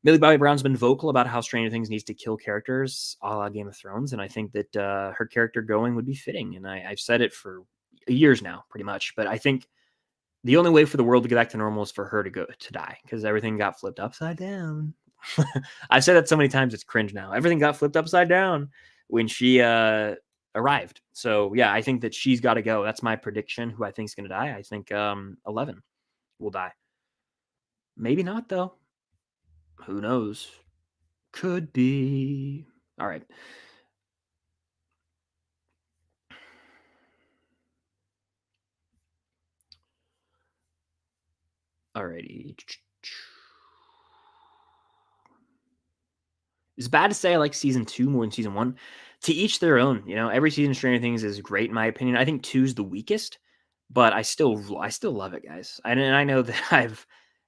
A: Millie Bobby Brown's been vocal about how Stranger Things needs to kill characters a la Game of Thrones, and I think that her character going would be fitting. And I've said it for years now, pretty much. But I think the only way for the world to get back to normal is for her to die, because everything got flipped upside down. I've said that so many times, it's cringe now. Everything got flipped upside down when she arrived. So yeah, I think that she's got to go. That's my prediction. Who I think is going to die? I think 11 will die. Maybe not though. Who knows? Could be. All right. Alrighty. It's bad to say I like season 2 more than season 1. To each their own. Every season of Stranger Things is great in my opinion. I think 2's the weakest, but I still love it, guys. And I know that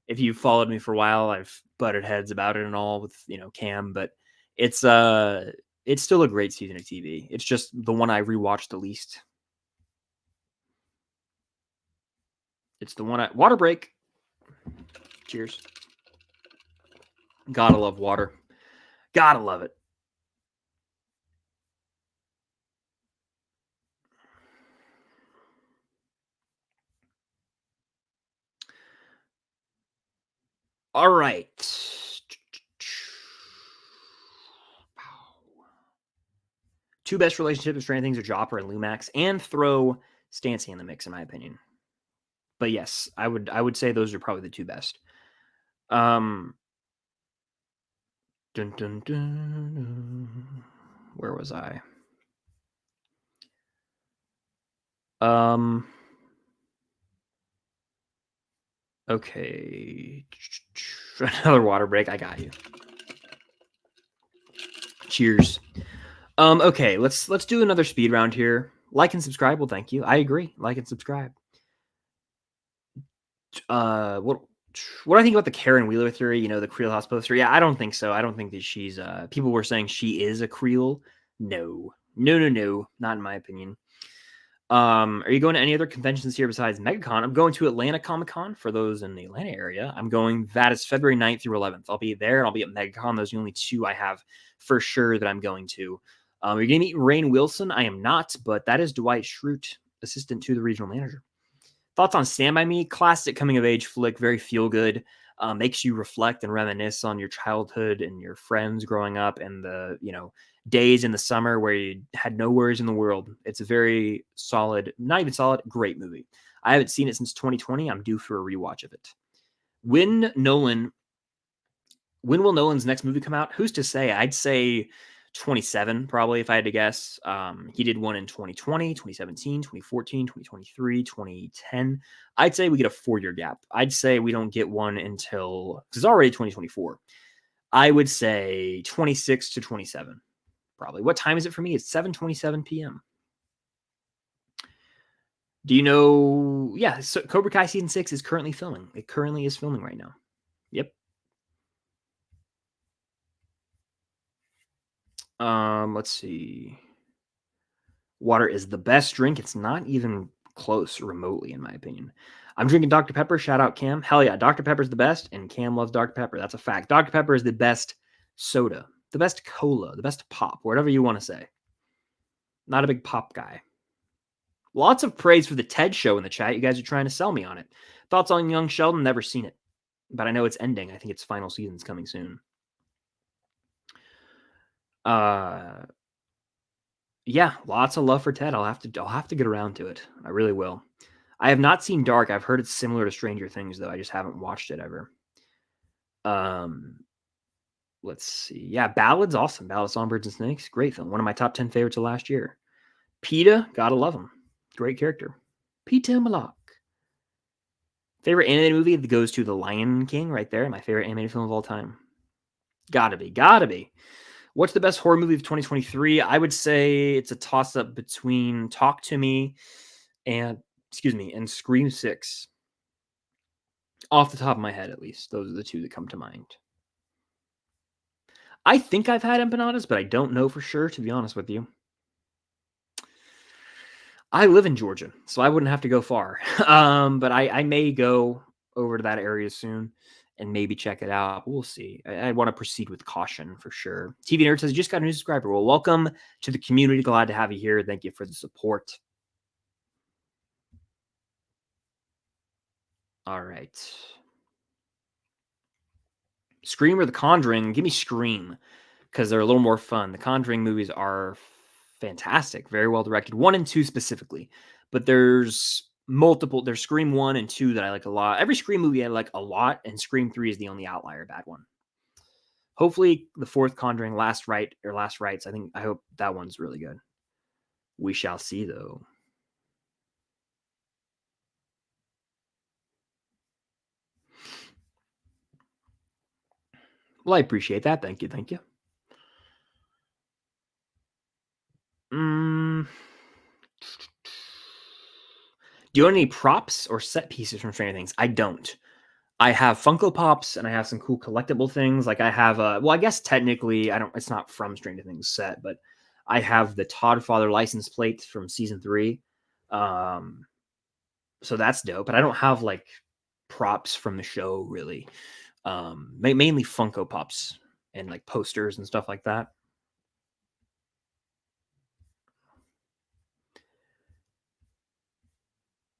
A: if you've followed me for a while, I've butted heads about it and all with Cam, but it's still a great season of TV. It's just the one I rewatched the least. It's the one water break. Cheers. Gotta love water. Gotta love it. All right. Two best relationships of Stranger Things are Jopper and Lumax, and throw Stancy in the mix, in my opinion. But yes, I would say those are probably the two best. Dun, dun, dun. Where was I? Okay. Another water break. I got you. Cheers. Okay, let's do another speed round here. Like and subscribe. Well, thank you. I agree. Like and subscribe. What do I think about the Karen Wheeler theory? The Creel Hospital theory. Yeah, I don't think so. I don't think that she's. People were saying she is a Creel. No, not in my opinion. Are you going to any other conventions here besides Megacon? I'm going to Atlanta Comic Con for those in the Atlanta area. That is February 9th through 11th. I'll be there and I'll be at Megacon. Those are the only two I have for sure that I'm going to. Are you going to meet Rainn Wilson? I am not, but that is Dwight Schrute, assistant to the regional manager. Thoughts on Stand By Me? Classic coming of age flick, very feel good. Makes you reflect and reminisce on your childhood and your friends growing up and the days in the summer where you had no worries in the world. It's a very solid, not even solid, great movie. I haven't seen it since 2020. I'm due for a rewatch of it. When will Nolan's next movie come out? Who's to say? I'd say 27 probably if I had to guess. He did one in 2020, 2017, 2014, 2023, 2010. I'd say we get a 4-year gap. I'd say we don't get one until, because it's already 2024. I would say 26 to 27. probably. What time is it for me? It's 7:27 p.m. Do you know? Yeah, so Cobra Kai season 6 is currently filming. It currently is filming right now. Yep. Let's see. Water is the best drink. It's not even close remotely, in my opinion. I'm drinking Dr. Pepper. Shout out Cam. Hell yeah, Dr. Pepper's the best, and Cam loves Dr. Pepper. That's a fact. Dr. Pepper is the best soda, the best cola, the best pop, whatever you want to say. Not a big pop guy. Lots of praise for the TED show in the chat. You guys are trying to sell me on it. Thoughts on Young Sheldon? Never seen it, but I know it's ending. I think its final season's coming soon. Yeah, lots of love for Ted. I'll have to get around to it. I really will. I have not seen Dark. I've heard it's similar to Stranger Things, though. I just haven't watched it ever. Let's see. Yeah, Ballad's awesome. Ballad of Songbirds and Snakes, great film. One of my top 10 favorites of last year. PETA, gotta love him. Great character. PETA Malak. Favorite animated movie that goes to The Lion King, right there. My favorite animated film of all time. Gotta be. What's the best horror movie of 2023? I would say it's a toss-up between Talk to Me and Scream 6. Off the top of my head, at least. Those are the two that come to mind. I think I've had empanadas, but I don't know for sure, to be honest with you. I live in Georgia, so I wouldn't have to go far. But I may go over to that area soon and maybe check it out. We'll see. I want to proceed with caution for sure. TV Nerd says, just got a new subscriber. Well, welcome to the community. Glad to have you here. Thank you for the support. All right. Scream or The Conjuring? Give me Scream because they're a little more fun. The Conjuring movies are fantastic, very well directed. 1 and 2 specifically, but there's multiple. There's Scream 1 and 2 that I like a lot. Every Scream movie I like a lot, and Scream 3 is the only outlier bad one. Hopefully, the 4th Conjuring, Last Rites. I hope that one's really good. We shall see, though. Well, I appreciate that. Thank you. Do you own any props or set pieces from Stranger Things? I don't. I have Funko Pops and I have some cool collectible things. Like I have I guess technically it's not from Stranger Things set, but I have the Todd Father license plate from season 3. So that's dope. But I don't have like props from the show really. Mainly Funko Pops and like posters and stuff like that.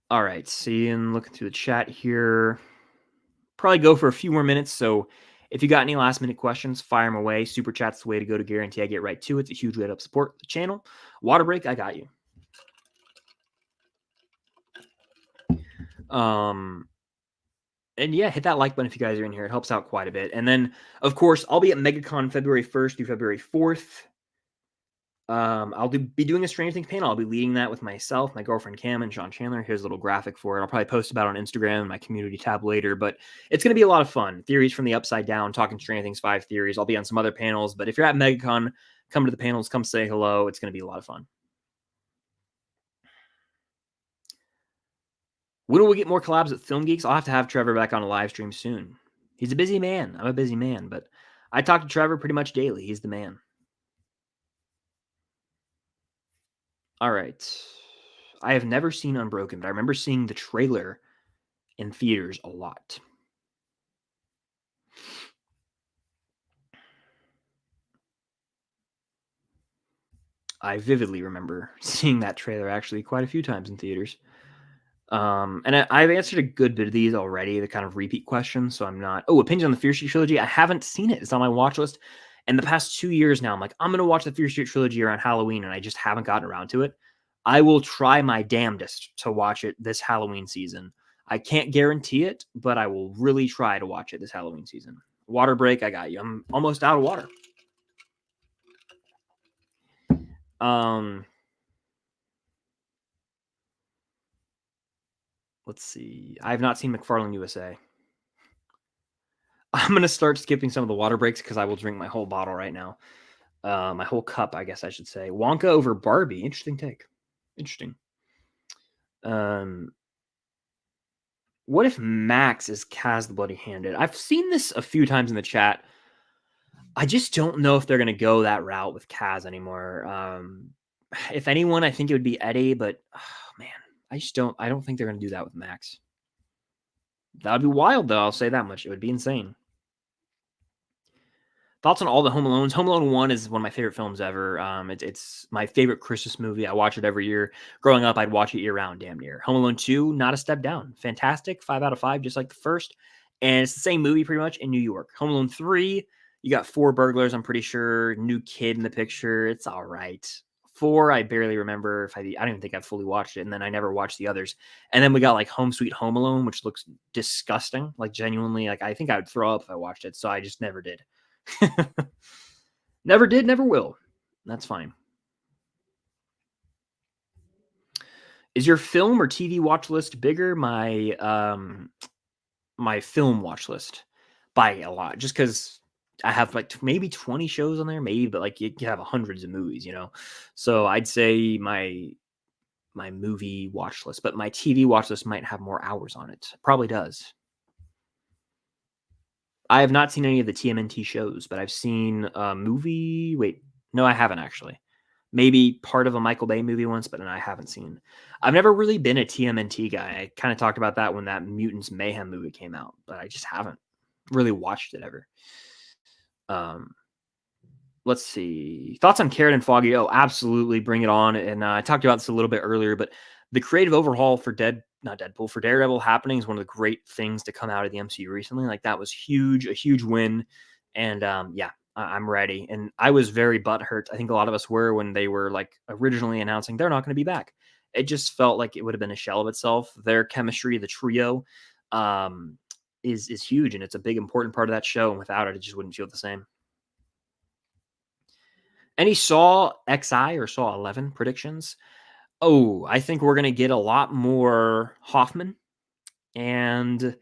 A: All right, seeing looking through the chat here. Probably go for a few more minutes. So if you got any last minute questions, fire them away. Super chat's the way to go to guarantee I get right to it. It's a huge way to help support the channel. Water break, I got you. And yeah, hit that like button if you guys are in here. It helps out quite a bit. And then, of course, I'll be at Megacon February 1st through February 4th. I'll be doing a Stranger Things panel. I'll be leading that with myself, my girlfriend Cam, and Sean Chandler. Here's a little graphic for it. I'll probably post about it on Instagram and my community tab later, but it's going to be a lot of fun. Theories from the Upside Down, talking Stranger Things 5 theories. I'll be on some other panels, but if you're at Megacon, come to the panels, come say hello. It's going to be a lot of fun. When will we get more collabs with Film Geeks? I'll have to have Trevor back on a live stream soon. He's a busy man. I'm a busy man, but I talk to Trevor pretty much daily. He's the man. All right. I have never seen Unbroken, but I remember seeing the trailer in theaters a lot. I vividly remember seeing that trailer actually quite a few times in theaters. And I've answered a good bit of these already, the kind of repeat questions. So I'm not. Oh, opinions on the Fear Street trilogy. I haven't seen it. It's on my watch list. And the past 2 years now, I'm like, I'm going to watch the Fear Street trilogy around Halloween, and I just haven't gotten around to it. I will try my damnedest to watch it this Halloween season. I can't guarantee it, but I will really try to watch it this Halloween season. Water break, I got you. I'm almost out of water. Let's see. I have not seen McFarlane USA. I'm going to start skipping some of the water breaks because I will drink my whole bottle right now. My whole cup, I guess I should say. Wonka over Barbie. Interesting take. Interesting. Um, what if Max is Kaz the Bloody Handed? I've seen this a few times in the chat. I just don't know if they're going to go that route with Kaz anymore. If anyone, I think it would be Eddie, but oh, man, I don't think they're going to do that with Max. That would be wild, though. I'll say that much. It would be insane. Thoughts on all the Home Alones? Home Alone 1 is one of my favorite films ever. It's my favorite Christmas movie. I watch it every year. Growing up, I'd watch it year round, damn near. Home Alone 2, not a step down. Fantastic. 5 out of 5, just like the first. And it's the same movie pretty much in New York. Home Alone 3, you got 4 burglars, I'm pretty sure. New kid in the picture. It's all right. 4, I barely remember if I don't even think I've fully watched it. And then I never watched the others. And then we got like Home Sweet Home Alone, which looks disgusting. Like genuinely, like I think I would throw up if I watched it. So I just never did. Never did, never will. That's fine. Is your film or TV watch list bigger? My film watch list by a lot, just because I have like maybe 20 shows on there, maybe, but like you have hundreds of movies, you know. So I'd say my movie watch list, but my TV watch list might have more hours on it. Probably does. I have not seen any of the TMNT shows, but I've seen a movie. Wait, no, I haven't actually. Maybe part of a Michael Bay movie once, but I haven't seen. I've never really been a TMNT guy. I kind of talked about that when that Mutants Mayhem movie came out, but I just haven't really watched it ever. Um, let's see. Thoughts on Carrot and Foggy? Oh, absolutely. Bring it on. And I talked about this a little bit earlier, but the creative overhaul for for Daredevil happening is one of the great things to come out of the MCU recently. Like that was huge, a huge win. And yeah, I'm ready. And I was very butthurt. I think a lot of us were when they were like originally announcing they're not going to be back. It just felt like it would have been a shell of itself. Their chemistry, the trio, um, is huge, and it's a big important part of that show. And without it, it just wouldn't feel the same. Any Saw XI or Saw 11 predictions? Oh, I think we're going to get a lot more Hoffman. And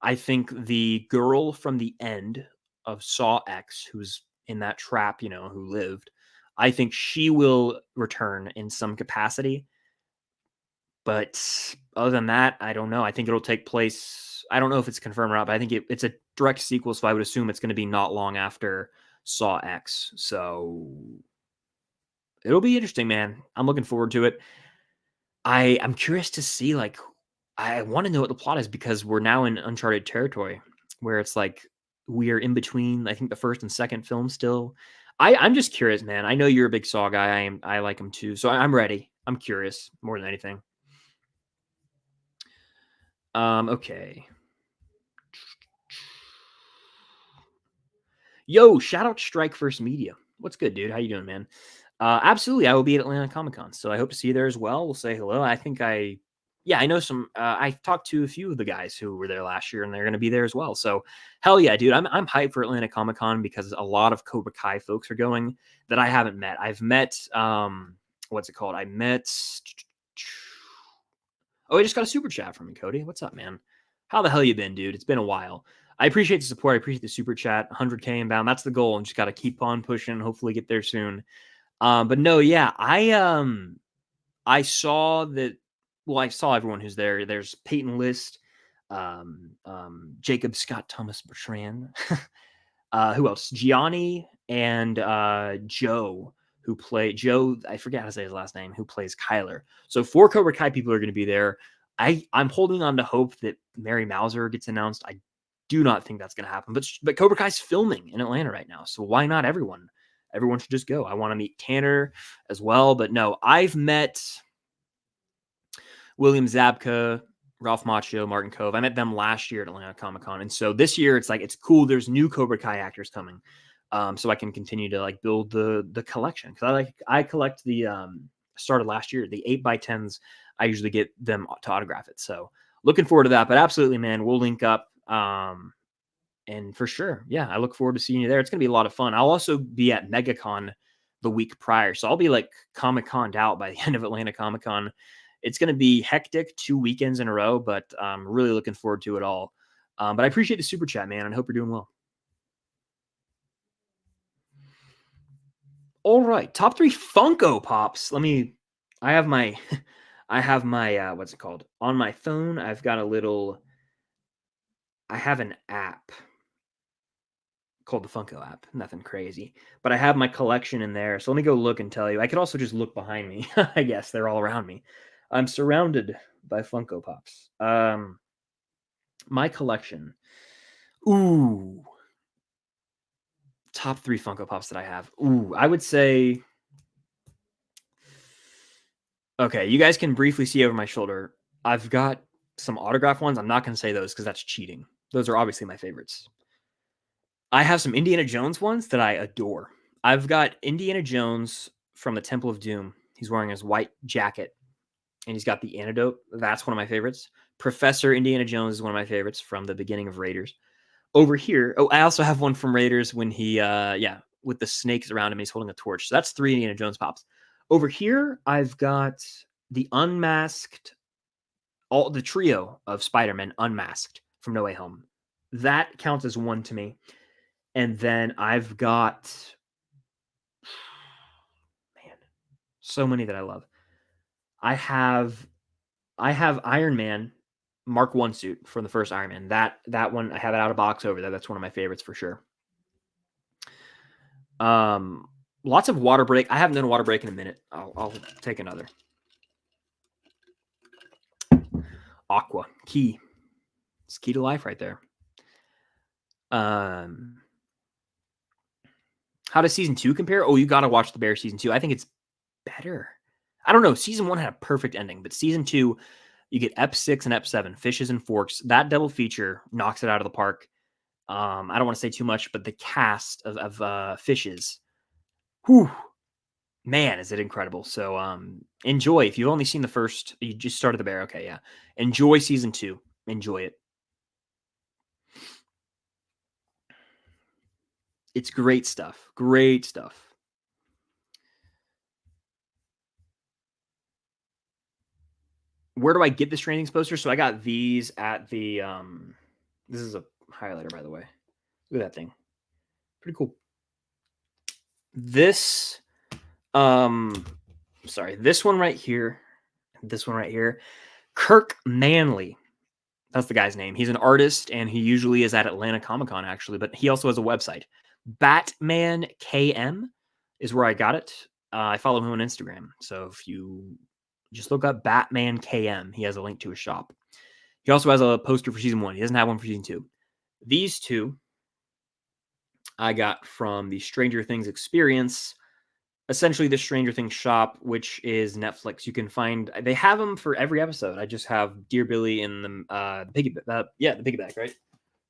A: I think the girl from the end of Saw X, who's in that trap, you know, who lived, I think she will return in some capacity. But other than that, I don't know. I think it'll take place. I don't know if it's confirmed or not, but I think it's a direct sequel. So I would assume it's going to be not long after Saw X. So it'll be interesting, man. I'm looking forward to it. I'm curious to see, like, I want to know what the plot is because we're now in uncharted territory where it's like we are in between, I think, the first and second film still. I'm just curious, man. I know you're a big Saw guy. I like him too. So I'm ready. I'm curious more than anything. Okay. Yo, shout out Strike First Media. What's good, dude? How you doing, man? Absolutely. I will be at Atlanta Comic Con, so I hope to see you there as well. We'll say hello. Yeah, I know some. I talked to a few of the guys who were there last year, and they're going to be there as well. So, hell yeah, dude! I'm hyped for Atlanta Comic Con because a lot of Cobra Kai folks are going that I haven't met. I've met what's it called? I met. Oh, I just got a super chat from you, Cody. What's up, man? How the hell you been, dude? It's been a while. I appreciate the support. I appreciate the super chat. 100K inbound. That's the goal. And just got to keep on pushing. Hopefully, get there soon. But no, yeah, I saw that. Well, I saw everyone who's there. There's Peyton List, Jacob Scott Thomas Bertrand. Who else? Gianni and Joe, who play Joe. I forget how to say his last name. Who plays Kyler? So 4 Cobra Kai people are going to be there. I'm holding on to hope that Mary Mauser gets announced. I do not think that's going to happen. But Cobra Kai's filming in Atlanta right now, so why not everyone? Everyone should just go. I want to meet Tanner as well, but no, I've met William Zabka, Ralph Macchio, Martin Cove. I met them last year at Atlanta Comic Con, and so this year it's like it's cool. There's new Cobra Kai actors coming, so I can continue to like build the collection because I collect the started last year the 8x10s. I usually get them to autograph it, so looking forward to that. But absolutely, man, we'll link up. And for sure, yeah, I look forward to seeing you there. It's gonna be a lot of fun. I'll also be at Megacon the week prior, so I'll be like Comic Coned out by the end of Atlanta Comic Con. It's going to be hectic 2 weekends in a row, but I'm really looking forward to it all. But I appreciate the super chat, man, and I hope you're doing well. All right, top 3 Funko Pops. I have my I have my, what's it called? On my phone, I have an app called the Funko app. Nothing crazy, but I have my collection in there. So let me go look and tell you. I could also just look behind me. I guess they're all around me. I'm surrounded by Funko Pops. My collection. Ooh, top 3 Funko Pops that I have. Ooh, I would say. Okay, you guys can briefly see over my shoulder. I've got some autograph ones. I'm not going to say those because that's cheating. Those are obviously my favorites. I have some Indiana Jones ones that I adore. I've got Indiana Jones from the Temple of Doom. He's wearing his white jacket and he's got the antidote. That's one of my favorites. Professor Indiana Jones is one of my favorites from the beginning of Raiders. Over here, I also have one from Raiders when he, with the snakes around him, he's holding a torch. So that's 3 Indiana Jones pops. Over here, I've got the unmasked, all the trio of Spider-Man unmasked from No Way Home. That counts as 1 to me. And then I've got, man, so many that I love. I have Iron Man Mark 1 suit from the first Iron Man. That one, I have it out of box over there. That's one of my favorites for sure. Lots of water break. I haven't done a water break in a minute. I'll take another. Aqua key. It's key to life right there. How does season 2 compare? Oh, you got to watch The Bear season 2. I think it's better. I don't know. Season 1 had a perfect ending, but season 2, you get Ep 6 and Ep 7, Fishes and Forks. That double feature knocks it out of the park. I don't want to say too much, but the cast of Fishes, whew, man, is it incredible. So enjoy. If you've only seen the first, you just started The Bear. Okay, yeah. Enjoy season 2. Enjoy it. It's great stuff. Great stuff. Where do I get the Stranger Things posters? So I got these at the this is a highlighter, by the way. Look at that thing. Pretty cool. This this one right here. This one right here. Kirk Manley. That's the guy's name. He's an artist and he usually is at Atlanta Comic-Con actually, but he also has a website. Batman KM is where I got it. I follow him on Instagram. So if you just look up Batman KM, he has a link to his shop. He also has a poster for season 1. He doesn't have one for season 2. These two I got from the Stranger Things experience, essentially the Stranger Things shop, which is Netflix. You can find, they have them for every episode. I just have Dear Billy in the piggyback. The piggyback, right?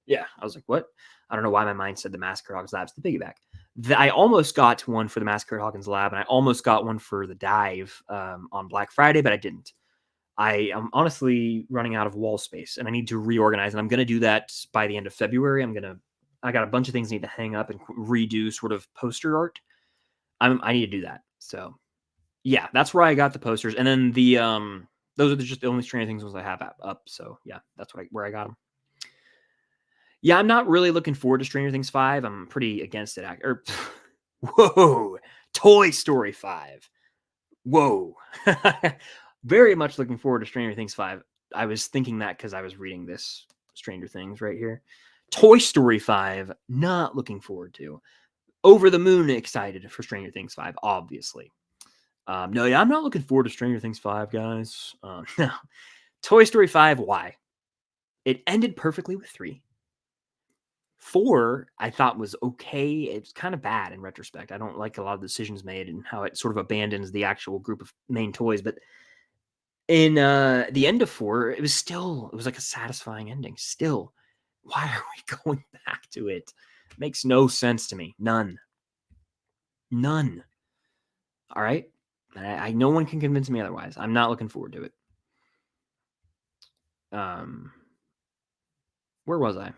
A: Yeah. I was like, what? I don't know why my mind said the Massacre Hawkins Lab's the piggyback. I almost got one for the Massacre Hawkins Lab, and I almost got one for the Dive on Black Friday, but I didn't. I am honestly running out of wall space, and I need to reorganize, and I'm going to do that by the end of February. I got a bunch of things I need to hang up and redo sort of poster art. I need to do that. So yeah, that's where I got the posters. And then the those are just the only Stranger Things ones I have up. So yeah, that's where I got them. Yeah, I'm not really looking forward to Stranger Things 5. I'm pretty against it. Whoa, Toy Story 5. Whoa. Very much looking forward to Stranger Things 5. I was thinking that because I was reading this Stranger Things right here. Toy Story 5, not looking forward to. Over the moon excited for Stranger Things 5, obviously. No, yeah, I'm not looking forward to Stranger Things 5, guys. No. Toy Story 5, why? It ended perfectly with 3. 4, I thought was okay. It's kind of bad in retrospect. I don't like a lot of decisions made and how it sort of abandons the actual group of main toys. But in the end of 4, it was like a satisfying ending. Still, why are we going back to it? Makes no sense to me. None. All right. No one can convince me otherwise. I'm not looking forward to it. Where was I?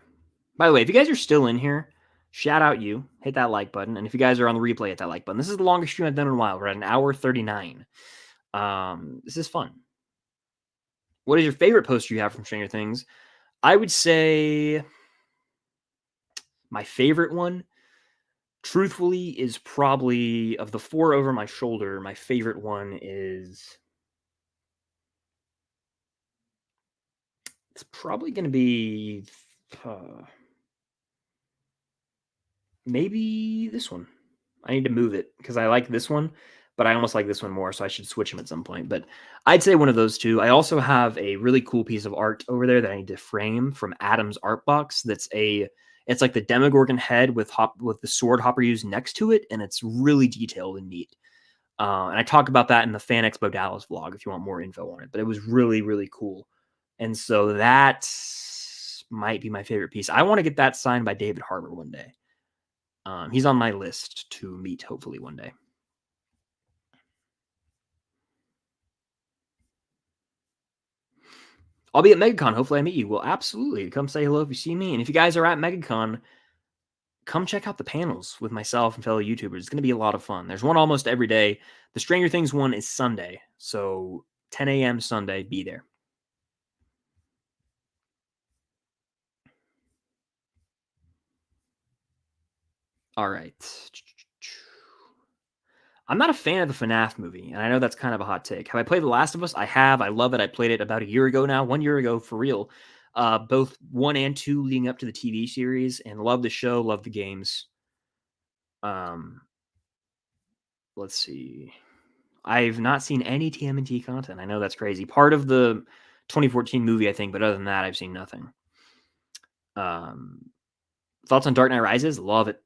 A: By the way, if you guys are still in here, shout out you. Hit that like button. And if you guys are on the replay, hit that like button. This is the longest stream I've done in a while. We're at 1:39. This is fun. What is your favorite poster you have from Stranger Things? I would say my favorite one, truthfully is probably of the four over my shoulder, my favorite one is it's probably going to be uh, maybe this one. I need to move it because I like this one, but I almost like this one more, so I should switch them at some point. But I'd say one of those two. I also have a really cool piece of art over there that I need to frame from Adam's art box. It's like the Demogorgon head with the sword Hopper used next to it, and it's really detailed and neat. And I talk about that in the Fan Expo Dallas vlog if you want more info on it. But it was really, really cool. And so that might be my favorite piece. I want to get that signed by David Harbour one day. He's on my list to meet hopefully one day. I'll be at Megacon. Hopefully I meet you. Well, absolutely. Come say hello if you see me. And if you guys are at Megacon, come check out the panels with myself and fellow YouTubers. It's going to be a lot of fun. There's one almost every day. The Stranger Things one is Sunday. So 10 a.m. Sunday, be there. All right. I'm not a fan of the FNAF movie, and I know that's kind of a hot take. Have I played The Last of Us? I have. I love it. I played it about a year ago now, 1 year ago for real. Both 1 and 2 leading up to the TV series, and love the show, love the games. Um, let's see. I've not seen any TMNT content. I know that's crazy. Part of the 2014 movie, I think, but other than that, I've seen nothing. Thoughts on Dark Knight Rises? Love it.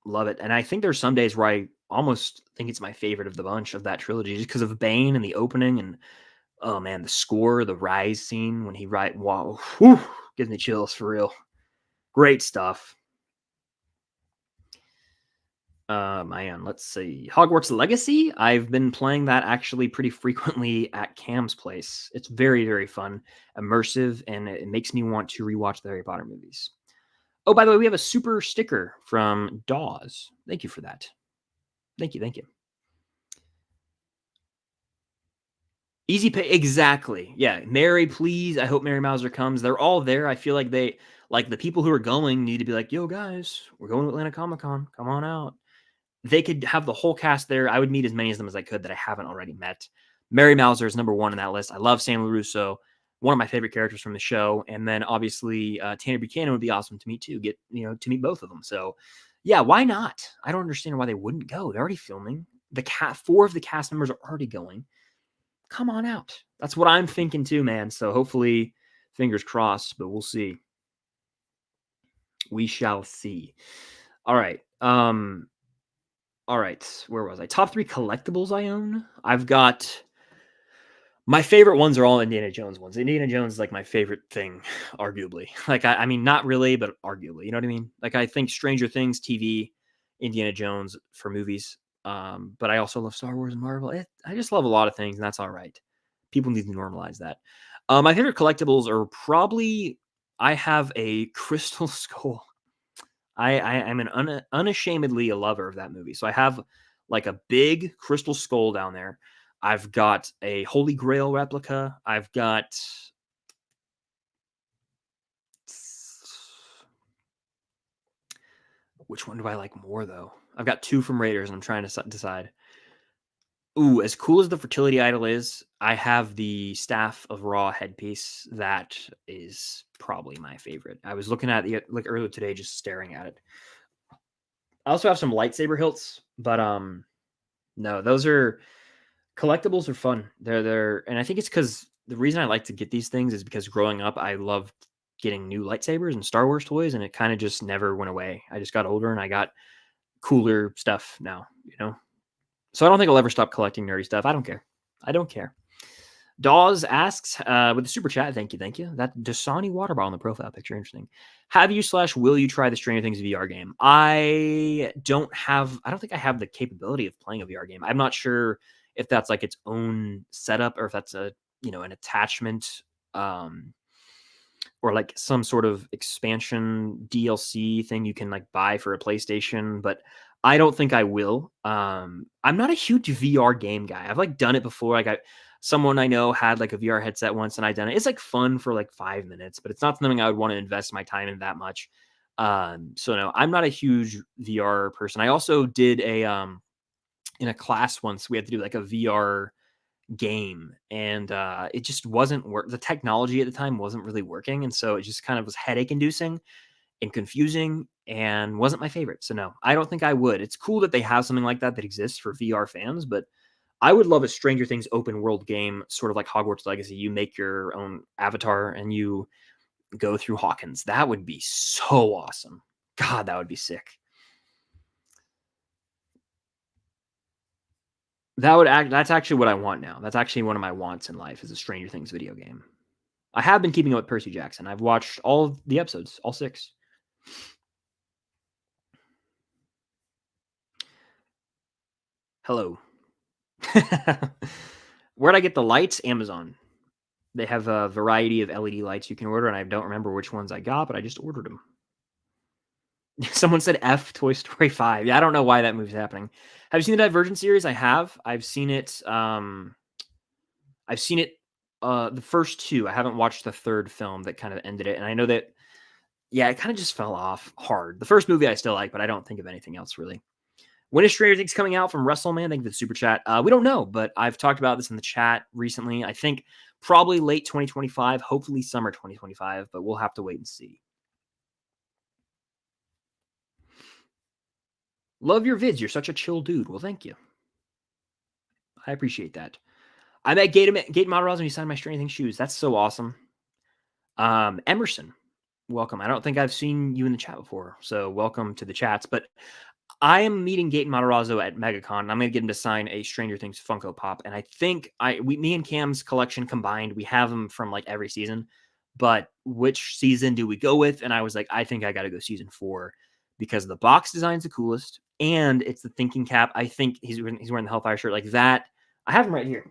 A: Love it. And I think there's some days where I almost think it's my favorite of the bunch of that trilogy just because of Bane and the opening and oh man, the score, the Rise scene when he wow, whew, gives me chills for real. Great stuff. Man, let's see. Hogwarts Legacy. I've been playing that actually pretty frequently at Cam's place. It's very, very fun, immersive, and it makes me want to rewatch the Harry Potter movies. Oh, by the way, we have a super sticker from Dawes. Thank you for that. Thank you. Thank you. Easy pay, exactly. Yeah, Mary, please. I hope Mary Mauser comes. They're all there. I feel like like the people who are going need to be like, yo, guys, we're going to Atlanta Comic Con. Come on out. They could have the whole cast there. I would meet as many of them as I could that I haven't already met. Mary Mauser is number one on that list. I love Sam LaRusso, one of my favorite characters from the show. And then obviously Tanner Buchanan would be awesome to meet too. To meet both of them. So yeah, why not? I don't understand why they wouldn't go. They're already filming. Four of the cast members are already going. Come on out. That's what I'm thinking too, man. So hopefully, fingers crossed, but we'll see. We shall see. All right. All right. Where was I? Top 3 collectibles I own. I've got my favorite ones are all Indiana Jones ones. Indiana Jones is like my favorite thing, arguably. Like I mean, not really, but arguably. You know what I mean? Like I think Stranger Things TV, Indiana Jones for movies. But I also love Star Wars and Marvel. I just love a lot of things, and that's all right. People need to normalize that. My favorite collectibles are probably I have a Crystal Skull. I'm an unashamedly a lover of that movie. So I have like a big Crystal Skull down there. I've got a Holy Grail replica. I've got which one do I like more though? I've got 2 from Raiders, and I'm trying to decide. Ooh, as cool as the fertility idol is, I have the Staff of Ra headpiece. That is probably my favorite. I was looking at it like earlier today, just staring at it. I also have some lightsaber hilts, but no, those are collectibles are fun. And I think it's because the reason I like to get these things is because growing up, I loved getting new lightsabers and Star Wars toys, and it kind of just never went away. I just got older and I got cooler stuff now, So I don't think I'll ever stop collecting nerdy stuff. I don't care. I don't care. Dawes asks with the super chat, thank you. That Dasani water bottle in the profile picture, interesting. Have you / will you try the Stranger Things VR game? I don't think I have the capability of playing a VR game. I'm not sure if that's like its own setup or if that's an attachment or like some sort of expansion DLC thing you can like buy for a PlayStation, but I don't think I will. I'm not a huge VR game guy. I've like done it before. Like someone I know had like a VR headset once and I done it. It's like fun for like 5 minutes, but it's not something I would want to invest my time in that much. So no, I'm not a huge VR person. I also did in a class once, we had to do like a VR game, and it just wasn't work. The technology at the time wasn't really working, and so it just kind of was headache inducing and confusing and wasn't my favorite. So no, I don't think I would. It's cool that they have something like that that exists for VR fans, but I would love a Stranger Things open world game, sort of like Hogwarts Legacy. You make your own avatar and you go through Hawkins. That would be so awesome. God, that would be sick. That's actually what I want now. That's actually one of my wants in life is a Stranger Things video game. I have been keeping up with Percy Jackson. I've watched all of the episodes, all 6. Hello. Where'd I get the lights? Amazon. They have a variety of LED lights you can order, and I don't remember which ones I got, but I just ordered them. Someone said F Toy Story 5. Yeah, I don't know why that movie's happening. Have you seen the Divergent series? I have. I've seen it. I've seen it. The first 2. I haven't watched the third film that kind of ended it, and I know that. Yeah, it kind of just fell off hard. The first movie I still like, but I don't think of anything else really. When is Stranger Things coming out from WrestleMan? Thank you for the super chat. We don't know, but I've talked about this in the chat recently. I think probably late 2025, hopefully summer 2025, but we'll have to wait and see. Love your vids. You're such a chill dude. Well, thank you. I appreciate that. I met Gate Matarazzo and he signed my Stranger Things shoes. That's so awesome. Emerson, welcome. I don't think I've seen you in the chat before, so welcome to the chats. But I am meeting Gaten Matarazzo at Megacon. And I'm going to get him to sign a Stranger Things Funko Pop. And I think me and Cam's collection combined, we have them from like every season. But which season do we go with? And I was like, I think I got to go season 4 because the box design's the coolest. And it's the thinking cap. I think he's wearing the Hellfire shirt like that. I have him right here.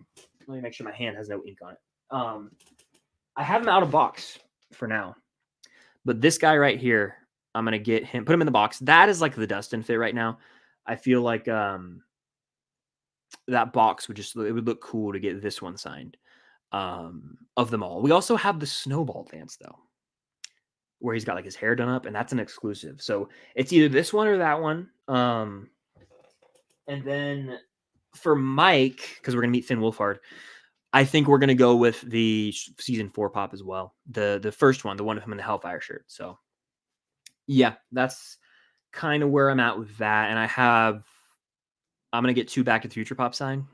A: Let me make sure my hand has no ink on it. I have him out of box for now. But this guy right here, I'm going to get him, put him in the box. That is like the Dustin fit right now. I feel like that box it would look cool to get this one signed of them all. We also have the Snowball dance though, where he's got like his hair done up, and that's an exclusive. So it's either this one or that one. And then for Mike, because we're going to meet Finn Wolfhard, I think we're going to go with the season 4 pop as well. The first one, the one of him in the Hellfire shirt. So yeah, that's kind of where I'm at with that. And I'm going to get 2 Back to the Future pop signed.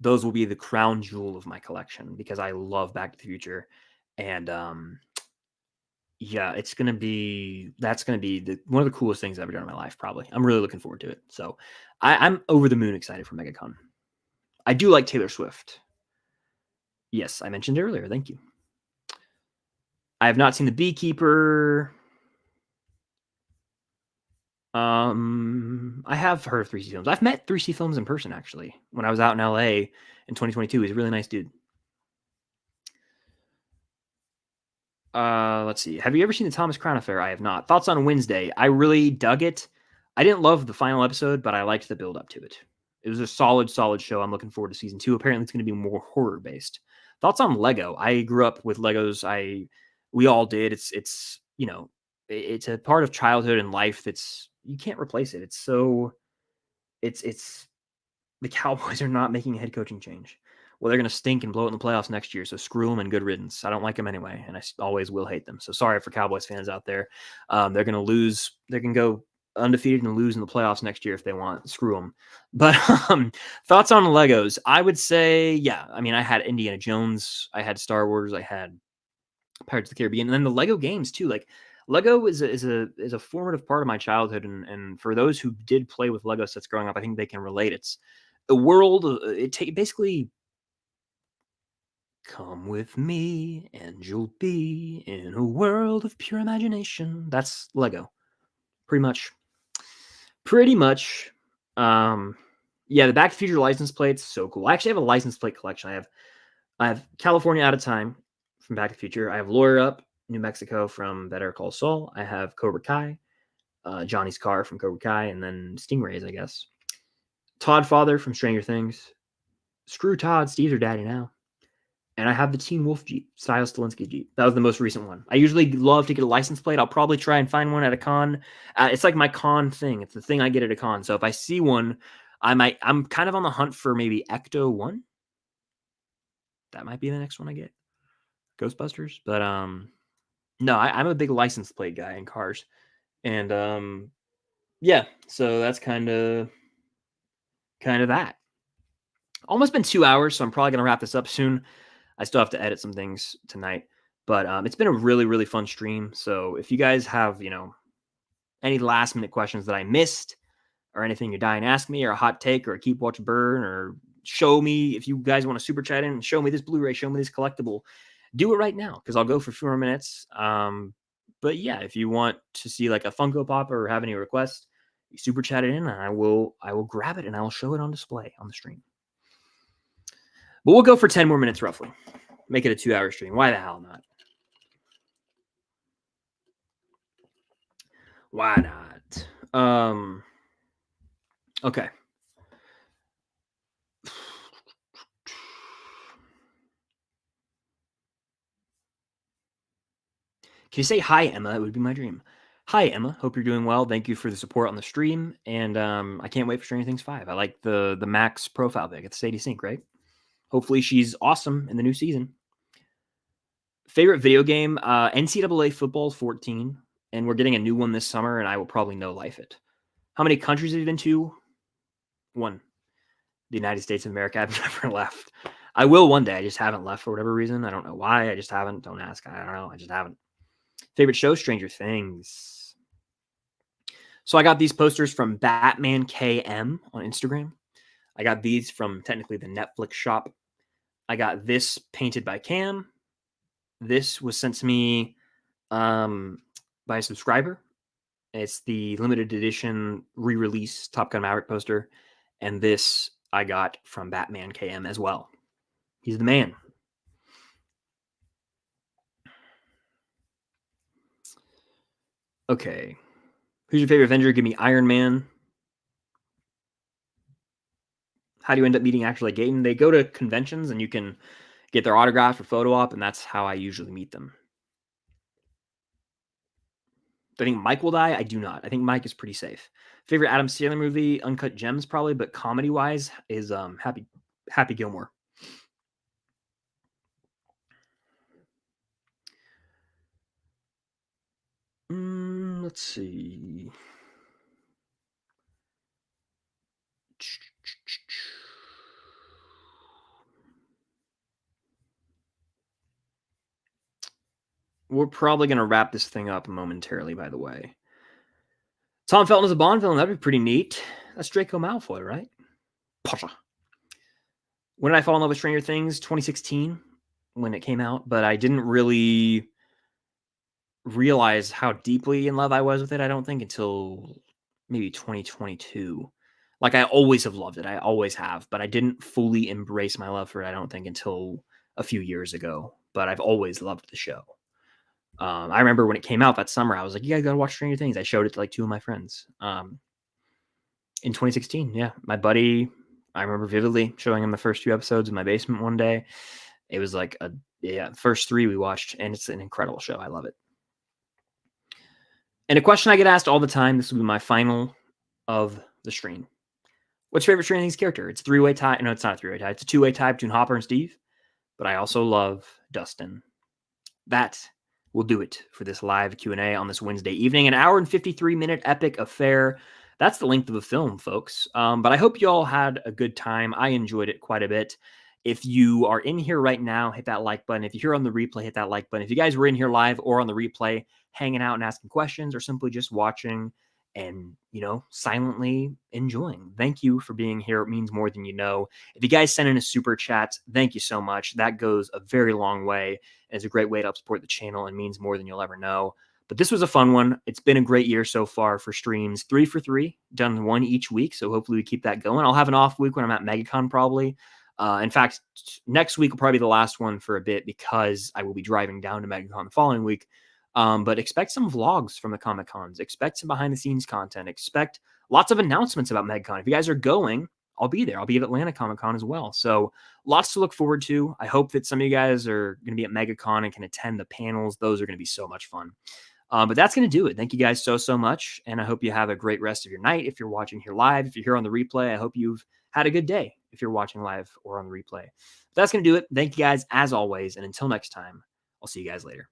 A: Those will be the crown jewel of my collection because I love Back to the Future. And yeah, that's going to be one of the coolest things I've ever done in my life, probably. I'm really looking forward to it. So I'm over the moon excited for Megacon. I do like Taylor Swift. Yes, I mentioned earlier. Thank you. I have not seen The Beekeeper. I have heard of 3C Films. I've met 3C Films in person, actually, when I was out in LA in 2022. He's a really nice dude. Let's see. Have you ever seen the Thomas Crown Affair? I have not. Thoughts on Wednesday? I really dug it. I didn't love the final episode, but I liked the build up to it. It was a solid show. I'm looking forward to season 2. Apparently, it's going to be more horror based. Thoughts on Lego? I grew up with Legos. We all did. It's it's a part of childhood and life that's you can't replace it. It's the Cowboys are not making a head coaching change. Well, they're going to stink and blow it in the playoffs next year. So screw them and good riddance. I don't like them anyway, and I always will hate them. So sorry for Cowboys fans out there. They're going to lose. They can go undefeated and lose in the playoffs next year if they want. Screw them. But thoughts on Legos? I would say, yeah. I mean, I had Indiana Jones. I had Star Wars. I had Pirates of the Caribbean, and then the Lego games too. Like Lego is a formative part of my childhood, and for those who did play with Lego sets growing up, I think they can relate. It's a world. Basically, come with me, and you'll be in a world of pure imagination. That's Lego, pretty much. Pretty much. Yeah, the Back to the Future license plates, so cool. I actually have a license plate collection. I have California Out of Time from Back to the Future. I have Lawyer Up, New Mexico from Better Call Saul. I have Cobra Kai, Johnny's Car from Cobra Kai, and then Stingrays, I guess. Todd Father from Stranger Things. Screw Todd, Steve's her daddy now. And I have the Teen Wolf Jeep, Style Stalinsky Jeep. That was the most recent one. I usually love to get a license plate. I'll probably try and find one at a con. It's like my con thing. It's the thing I get at a con. So if I see one, I'm kind of on the hunt for maybe Ecto 1. That might be the next one I get. Ghostbusters. But no, I'm a big license plate guy in cars. And yeah, so that's kind of that. Almost been 2 hours, so I'm probably going to wrap this up soon. I still have to edit some things tonight, but it's been a really, really fun stream. So if you guys have, any last minute questions that I missed or anything you're dying to ask me or a hot take or a keep watch burn or show me, if you guys want to super chat in and show me this Blu-ray, show me this collectible, do it right now because I'll go for 4 minutes. But yeah, if you want to see like a Funko Pop or have any requests, you super chat it in and I will grab it and I will show it on display on the stream. But we'll go for 10 more minutes roughly. Make it a 2-hour stream. Why the hell not? Why not? Okay. Can you say hi, Emma? It would be my dream. Hi, Emma. Hope you're doing well. Thank you for the support on the stream. And I can't wait for Stranger Things 5. I like the Max profile pic. It's Sadie Sink, right? Hopefully she's awesome in the new season. Favorite video game? NCAA Football 14. And we're getting a new one this summer, and I will probably no life it. How many countries have you been to? 1. The United States of America. I've never left. I will one day. I just haven't left for whatever reason. I don't know why. I just haven't. Don't ask. I don't know. I just haven't. Favorite show? Stranger Things. So I got these posters from Batman KM on Instagram. I got these from technically the Netflix shop. I got this painted by Cam. This was sent to me by a subscriber. It's the limited edition re-release Top Gun Maverick poster. And this I got from Batman KM as well. He's the man. Okay. Who's your favorite Avenger? Give me Iron Man. How do you end up meeting Actor like Gaten? They go to conventions and you can get their autograph or photo op, and that's how I usually meet them. Do I think Mike will die? I do not. I think Mike is pretty safe. Favorite Adam Sandler movie? Uncut Gems, probably, but comedy-wise is Happy Gilmore. Let's see. We're probably going to wrap this thing up momentarily, by the way. Tom Felton as a Bond villain. That'd be pretty neat. That's Draco Malfoy, right? Pasha. When did I fall in love with Stranger Things? 2016 when it came out, but I didn't really realize how deeply in love I was with it, I don't think, until maybe 2022. Like, I always have loved it. I always have, but I didn't fully embrace my love for it, I don't think, until a few years ago. But I've always loved the show. I remember when it came out that summer, I was like, you guys got to watch Stranger Things. I showed it to like 2 of my friends. In 2016, yeah. My buddy, I remember vividly showing him the first 2 episodes in my basement one day. It was like first 3 we watched, and it's an incredible show. I love it. And a question I get asked all the time, this will be my final of the stream. What's your favorite Stranger Things character? It's a 3-way tie. No, it's not a 3-way tie. It's a 2-way tie between Hopper and Steve. But I also love Dustin. That will do it for this live Q&A on this Wednesday evening. An hour and 53-minute epic affair. That's the length of the film, folks. But I hope you all had a good time. I enjoyed it quite a bit. If you are in here right now, hit that like button. If you're here on the replay, hit that like button. If you guys were in here live or on the replay, hanging out and asking questions or simply just watching and, silently enjoying, thank you for being here. It means more than you know. If you guys send in a super chat, thank you so much. That goes a very long way. And it's a great way to help support the channel and means more than you'll ever know. But this was a fun one. It's been a great year so far for streams. 3 for 3, done 1 each week. So hopefully we keep that going. I'll have an off week when I'm at Megacon probably. In fact, next week will probably be the last one for a bit because I will be driving down to Megacon the following week. But expect some vlogs from the Comic Cons. Expect some behind the scenes content. Expect lots of announcements about Megacon. If you guys are going, I'll be there. I'll be at Atlanta Comic Con as well. So lots to look forward to. I hope that some of you guys are going to be at Megacon and can attend the panels. Those are going to be so much fun. But that's going to do it. Thank you guys so much. And I hope you have a great rest of your night. If you're watching here live, if you're here on the replay, I hope you've had a good day if you're watching live or on the replay. But that's going to do it. Thank you guys as always. And until next time, I'll see you guys later.